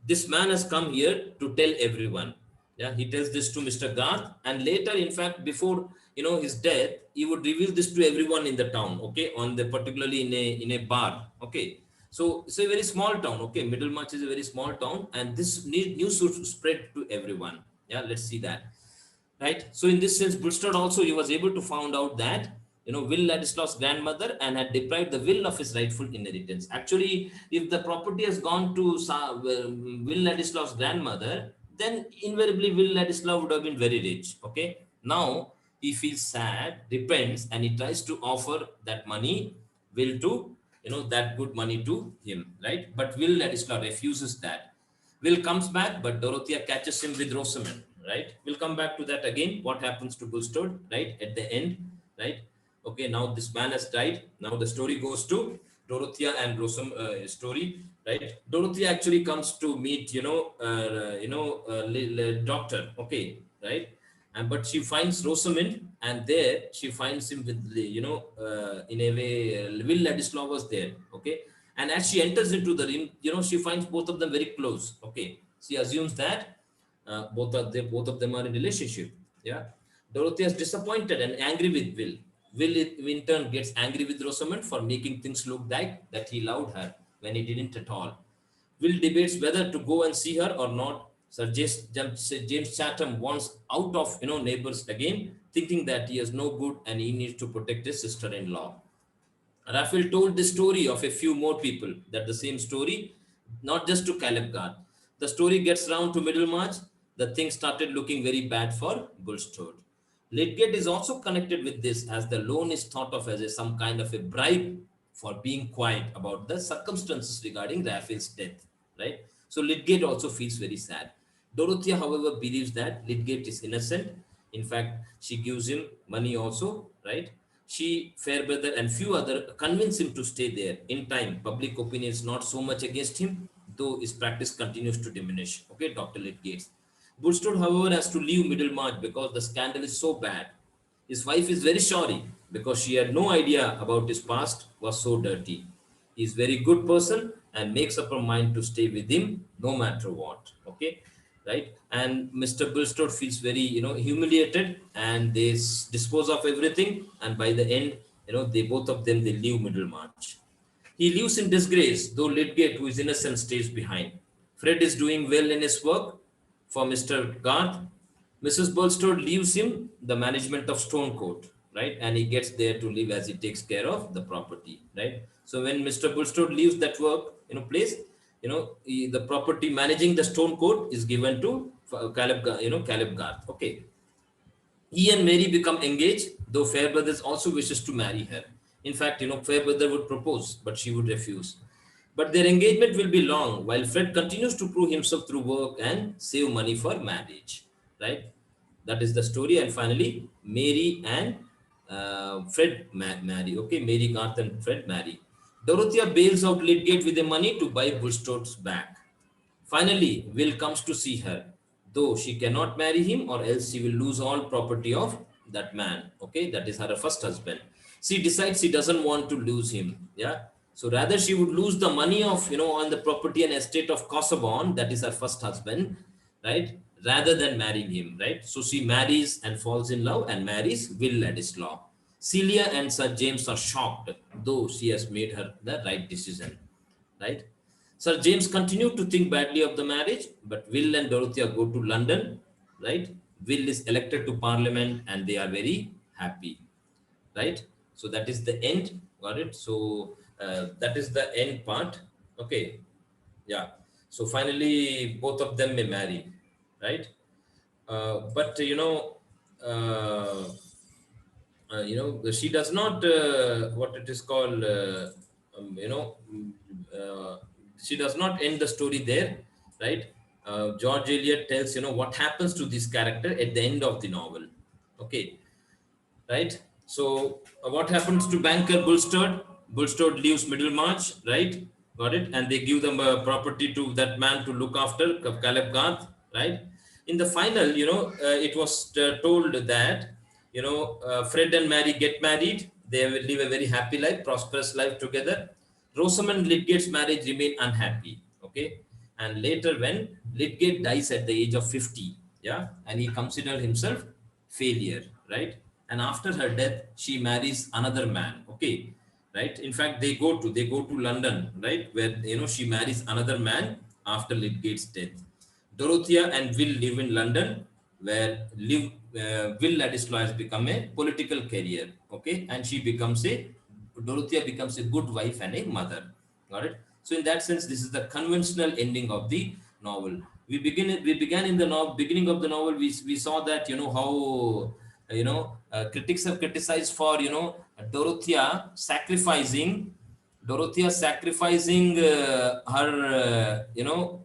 this man has come here to tell everyone. Yeah, he tells this to Mr. Garth, and later, in fact, before his death, he would reveal this to everyone in the town. Okay, on the particularly in a bar. Okay, so it's a very small town. Okay, Middlemarch is a very small town, and this news should spread to everyone. Yeah, let's see that. Right. So in this sense, Bulstad also, he was able to find out that Will Ladislaw's grandmother and had deprived the will of his rightful inheritance. Actually, if the property has gone to Will Ladislaw's grandmother, then invariably Will Ladislaw would have been very rich. Okay. Now he feels sad, repents, and he tries to offer that money, Will, to that good money to him. Right. But Will Ladislaw refuses that. Will comes back, but Dorothya catches him with Rosamond, right? We'll come back to that again. What happens to Bulstad, right? At the end, right? Okay, now this man has died. Now the story goes to Dorothya and Rosamond story, right? Dorothya actually comes to meet, doctor, okay, right? And but she finds Rosamond, and there she finds him with the, in a way, Will Ladislaw was there. Okay, and as she enters into the room, she finds both of them very close. Okay, she assumes that both of them are in relationship. Yeah, Dorothy is disappointed and angry with Will. Will in turn gets angry with Rosamond for making things look like that he loved her when he didn't at all. Will debates whether to go and see her or not. Sir James Chatham wants out of neighbors again, thinking that he is no good and he needs to protect his sister-in-law. Raphael told the story of a few more people, that the same story, not just to Caleb Garth. The story gets round to Middlemarch. The thing started looking very bad for Bulstrode. Lydgate is also connected with this, as the loan is thought of as some kind of a bribe for being quiet about the circumstances regarding Raphael's death, right? So Lydgate also feels very sad. Dorothea, however, believes that Lydgate is innocent. In fact, she gives him money also, right? She, Fairbrother, and few other convince him to stay there. In time, public opinion is not so much against him, though his practice continues to diminish. Okay, Dr. Lydgate. Bulstrode, however, has to leave Middlemarch because the scandal is so bad. His wife is very sorry because she had no idea about his past was so dirty. He is very good person and makes up her mind to stay with him no matter what. Okay, right? And Mr. Bulstrode feels very humiliated, and they dispose of everything. And by the end, they both of them they leave Middlemarch. He lives in disgrace, though Lydgate, who is innocent, stays behind. Fred is doing well in his work for Mr. Garth. Mrs. Bulstrode leaves him the management of Stonecourt, right? And he gets there to live as he takes care of the property, right? So when Mr. Bulstrode leaves that work, place, the property managing the Stonecourt is given to Caleb Garth. Okay. He and Mary become engaged, though Fairbrothers also wishes to marry her. In fact, Fairbrother would propose, but she would refuse. But their engagement will be long, while Fred continues to prove himself through work and save money for marriage. Right? That is the story. And finally, Mary and Fred marry. Okay, Mary, Garth, and Fred marry. Dorothea bails out Lydgate with the money to buy Bulstrode's back. Finally, Will comes to see her, though she cannot marry him or else she will lose all property of that man. Okay, that is her first husband. She decides she doesn't want to lose him. Yeah. So rather she would lose the money of, on the property and estate of Kosovo, that is her first husband, right? Rather than marrying him, right? So she marries and falls in love and marries Will Ladislaw. Celia and Sir James are shocked, though she has made her the right decision, right? Sir James continued to think badly of the marriage, but Will and Dorothea go to London, right? Will is elected to Parliament and they are very happy, right? So that is the end, got it? So that is the end part, okay? Yeah. So finally, both of them may marry, right? But uh, she does not what it is called um, you know mm, uh, she does not end the story there, right? George Eliot tells what happens to this character at the end of the novel. Okay, right? So what happens to banker Bulstrode? Bulstrode leaves Middlemarch, right? Got it? And they give them a property to that man to look after, Caleb Garth, right? In the final, it was told that, Fred and Mary get married. They will live a very happy life, prosperous life together. Rosamond Lydgate's marriage remained unhappy, okay? And later when Lydgate dies at the age of 50, yeah, and he considered himself failure, right? And after her death, she marries another man, okay, right? In fact, they go to London, right, where she marries another man after Lydgate's death. Dorothea and Will live in London, where Will Ladislaw has become a political career, okay, and Dorothea becomes a good wife and a mother. Got it? So in that sense, this is the conventional ending of the novel. We began in the beginning of the novel. We saw that how critics have criticized for Dorothea sacrificing her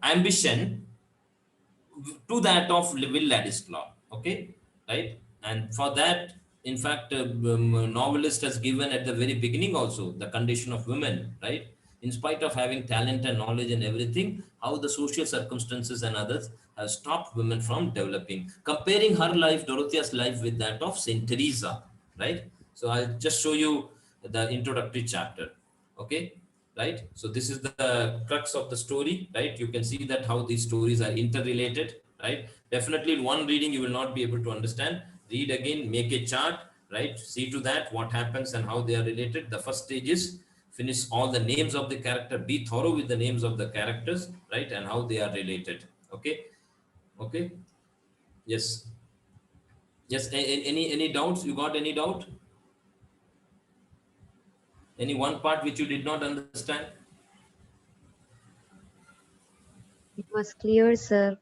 ambition to that of Will Ladislaw. Okay, right? And for that, in fact, novelist has given at the very beginning also the condition of women, right? in spite of having talent and knowledge and everything, how the social circumstances and others have stopped women from developing. Comparing her life, Dorothya's life, with that of Saint Teresa, right? So I'll just show you the introductory chapter. Okay, right? So this is the crux of the story, right? You can see that how these stories are interrelated, right? Definitely in one reading you will not be able to understand. Read again, make a chart, right? See to that what happens and how they are related. The first stage is finish all the names of the character, be thorough with the names of the characters, right? And how they are related. Okay, okay, yes, yes. Any doubts? You got any doubt? Any one part which you did not understand? It was clear, sir.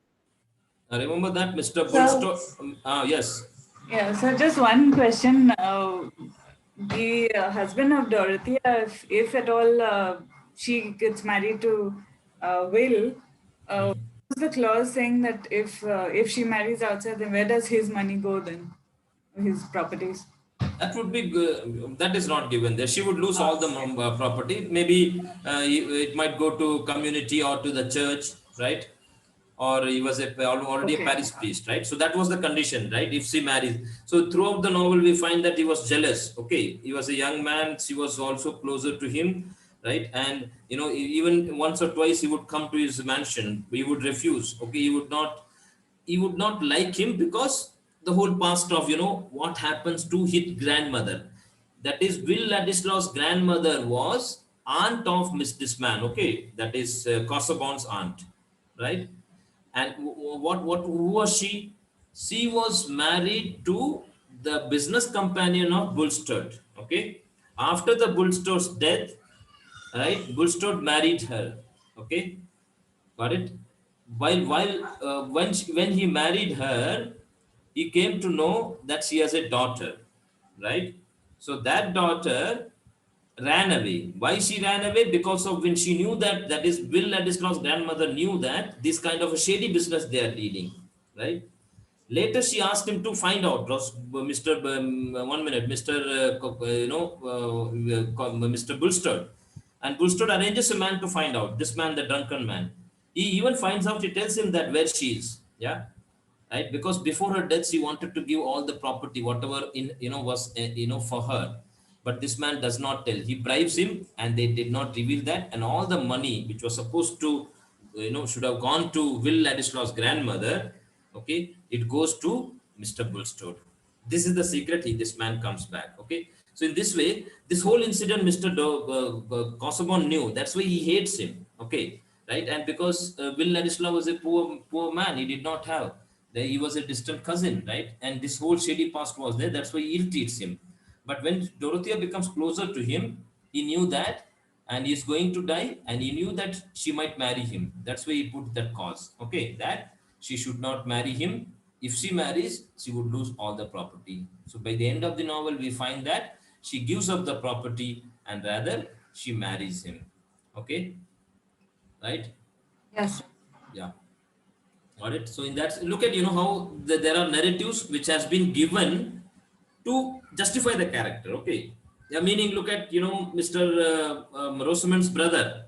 Remember that Mr. So, Bolstadt. Yes. yeah, so just one question. The husband of Dorothea, if at all she gets married to Will, what's the clause saying that if she marries outside, then where does his money go then? His properties? That would be good. That is not given there. She would lose all the property. Maybe it might go to community or to the church, right? Or he was already a Okay. parish priest, right? So that was the condition, right? If she marries. So throughout the novel, we find that he was jealous. Okay, he was a young man. She was also closer to him, right? And even once or twice he would come to his mansion. He would refuse. Okay, he would not like him because the whole past of what happens to his grandmother, that is Will Ladislaw's grandmother was aunt of this man, okay, that is Kosovo's aunt, right? And who was she was married to the business companion of Bolstadt, okay. After the Bolstadt's death, right, Bolstadt married her, okay. Got it? When he married her, he came to know that she has a daughter, right? So that daughter ran away. Why she ran away? Because of when she knew that is Will Ladislaw's grandmother knew that this kind of a shady business they are dealing, right? Later, she asked him to find out, Mr. 1 minute, Mr. Mr. Bolstadt. And Bolstadt arranges a man to find out, this man, the drunken man. He even finds out, he tells him that where she is, yeah, right? Because before her death, she wanted to give all the property, whatever was for her. But this man does not tell. He bribes him, and they did not reveal that. And all the money which was supposed to, should have gone to Will Ladislaw's grandmother, okay, it goes to Mr. Bolstadt. This is the secret. This man comes back, okay. So in this way, this whole incident, Mr. Kosovo knew. That's why he hates him, okay, right? And because Will Ladislaw was a poor man, he did not have. He was a distant cousin, right? And this whole shady past was there. That's why he ill treats him. But when Dorothea becomes closer to him, he knew that, and he's going to die, and he knew that she might marry him. That's why he put that cause, okay, that she should not marry him. If she marries, she would lose all the property. So by the end of the novel, we find that she gives up the property and rather she marries him. Okay, right? Yes. Yeah. Got it. So in that, look at how there are narratives which has been given to justify the character. Okay. Yeah, meaning look at Mr. Rosamond's brother.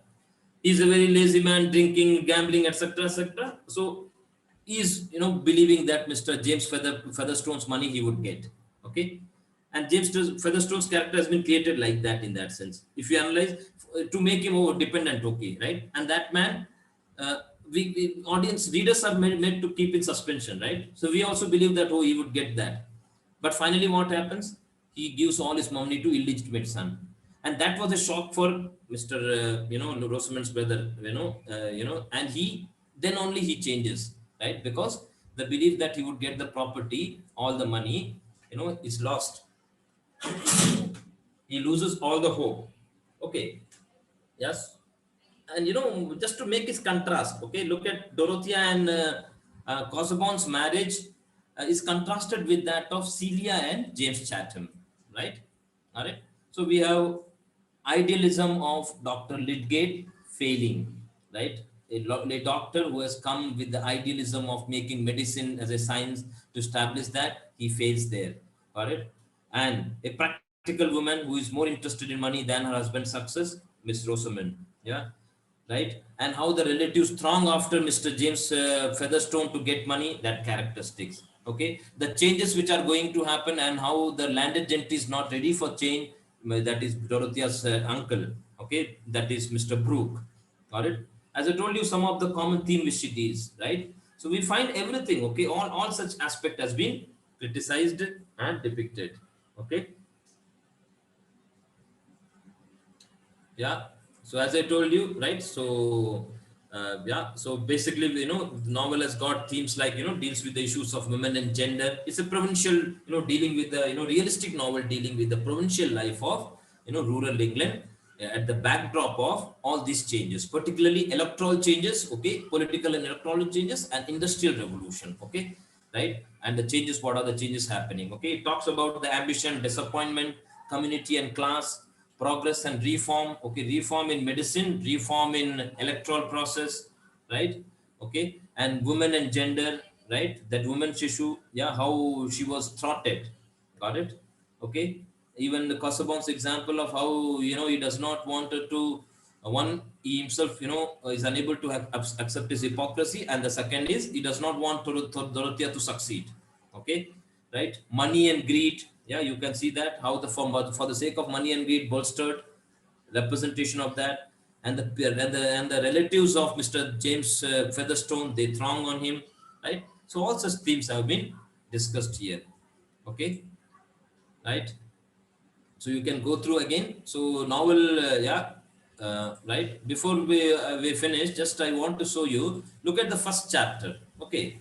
He's a very lazy man, drinking, gambling, etc., etc. So he's believing that Mr. James Featherstone's money he would get. Okay. And James Featherstone's character has been created like that in that sense. If you analyze, to make him over dependent, okay, right? And that man, uh, we audience readers are made to keep in suspension, right? So we also believe that he would get that, but finally what happens? He gives all his money to illegitimate son, and that was a shock for Mr. Rosamond's brother, and he then only he changes, right? Because the belief that he would get the property, all the money, is lost. He loses all the hope. Okay. Yes. And just to make his contrast, okay, look at Dorothea and Kosovo's marriage is contrasted with that of Celia and James Chatham, right? All right. So we have idealism of Dr. Lipgate failing, right? A doctor who has come with the idealism of making medicine as a science to establish that, he fails there. Got it? And a practical woman who is more interested in money than her husband's success, Miss Rosamond. Yeah, right. And how the relatives throng after Mr. James Featherstone to get money, that characteristics. Okay, the changes which are going to happen and how the landed gentry is not ready for change. That is Dorothya's uncle. Okay, that is Mr. Brook. Got it? As I told you, some of the common theme which it is, right? So we find everything. Okay, all such aspect has been criticized and depicted. Okay. Yeah, so as I told you, right, so yeah, so basically, the novel has got themes like, deals with the issues of women and gender. It's a provincial, dealing with the, realistic novel dealing with the provincial life of, rural England, at the backdrop of all these changes, particularly electoral changes, okay, political and electoral changes, and industrial revolution, okay, right, and the changes, what are the changes happening, okay. It talks about the ambition, disappointment, community and class, progress and reform, okay, reform in medicine, reform in electoral process, right, okay, and women and gender, right, that women's issue, yeah, how she was thwarted, got it, okay. Even the Kosovo's example of how, he does not want her to, one, he himself, is unable to accept his hypocrisy, and the second is he does not want Dorothea to succeed, okay, right, money and greed, yeah, you can see that how the for the sake of money and greed, bolstered representation of that, and the relatives of Mr. James Featherstone, they throng on him, right, so all such themes have been discussed here, okay, right. So you can go through again. So novel, yeah, right. Before we finish, just I want to show you. Look at the first chapter. Okay,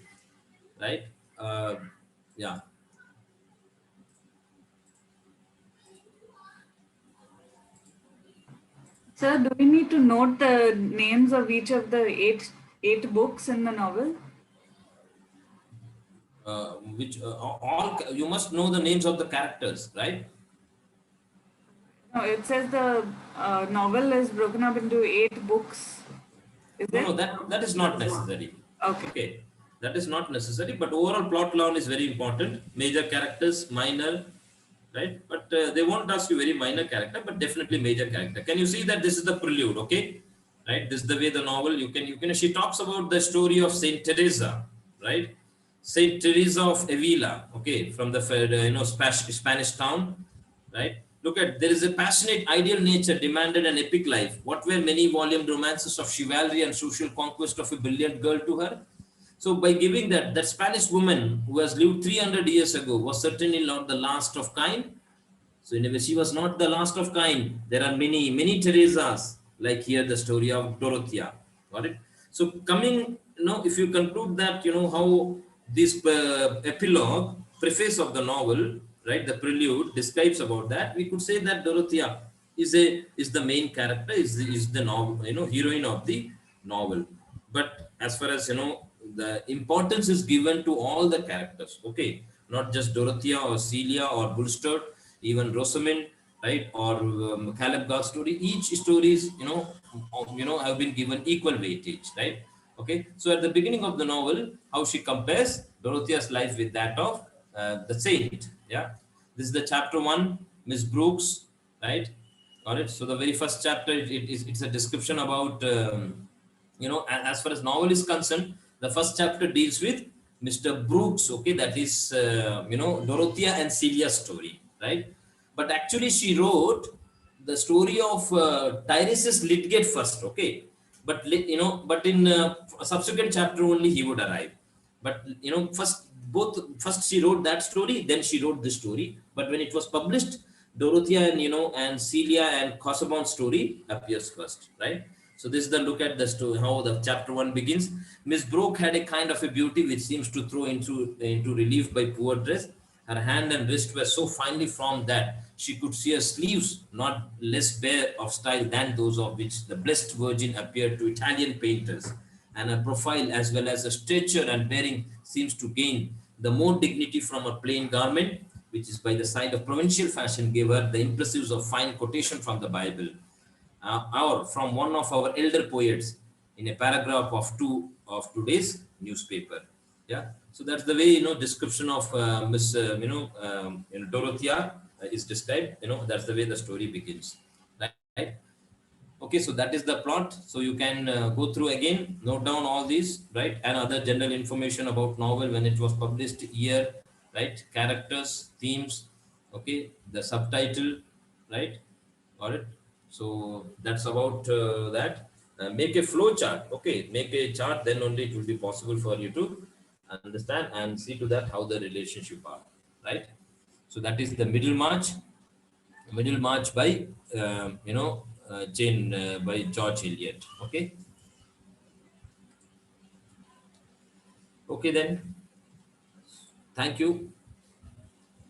right. Uh, yeah. Sir, do we need to note the names of each of the eight books in the novel? Which all you must know the names of the characters, right? No, it says the novel is broken up into 8 books. Is No, it? no, that is not necessary. Okay. Okay, that is not necessary. But overall plot line is very important. Major characters, minor, right? But they won't ask you very minor character, but definitely major character. Can you see that this is the prelude? Okay, right? This is the way the novel. You can. She talks about the story of Saint Teresa, right? Saint Teresa of Avila. Okay, from the Spanish town, right? Look at, there is a passionate ideal nature demanded an epic life. What were many volumed romances of chivalry and social conquest of a brilliant girl to her? So by giving that Spanish woman who has lived 300 years ago was certainly not the last of kind. So in a way, she was not the last of kind. There are many Teresas, like here the story of Dorothea. Got it? So coming, if you conclude that, how this epilogue, preface of the novel, right, the prelude describes about that, we could say that Dorothea is the main character, is the novel, heroine of the novel. But as far as the importance is given to all the characters, okay, not just Dorothea or Celia or Bulstad, even Rosamond, right, or Caleb Garth story. Each stories, have been given equal weightage, right? Okay, so at the beginning of the novel, how she compares Dorothea's life with that of the saint. Yeah, this is the chapter one, Miss Brooks, right? Got it. So the very first chapter, it's a description about, as far as novel is concerned, the first chapter deals with Mr. Brooks. Okay, that is, Dorothea and Celia's story, right? But actually, she wrote the story of Tyrese Lipgate first. Okay, but in a subsequent chapter only he would arrive. But first she wrote that story, then she wrote this story. But when it was published, Dorothea and Celia and Kosovo's story appears first, right? So this is the look at the story, how the chapter one begins. Miss Brook had a kind of a beauty which seems to throw into relief by poor dress. Her hand and wrist were so finely formed that she could see her sleeves not less bare of style than those of which the Blessed Virgin appeared to Italian painters, and her profile as well as her stature and bearing seems to gain the more dignity from a plain garment, which is by the side of provincial fashion gave her the impressives of fine quotation from the Bible, or from one of our elder poets in a paragraph of today's newspaper. Yeah, so that's the way description of Miss Dorothea is described. That's the way the story begins, right? Okay, so that is the plot. So you can go through again, note down all these, right? And other general information about novel, when it was published, year, right? Characters, themes, okay? The subtitle, right? Got it? So that's about that. Make a flow chart, okay? Make a chart, then only it will be possible for you to understand and see to that how the relationship are, right? So that is the Middlemarch by Jane by George Eliot. Okay, okay then. Thank you.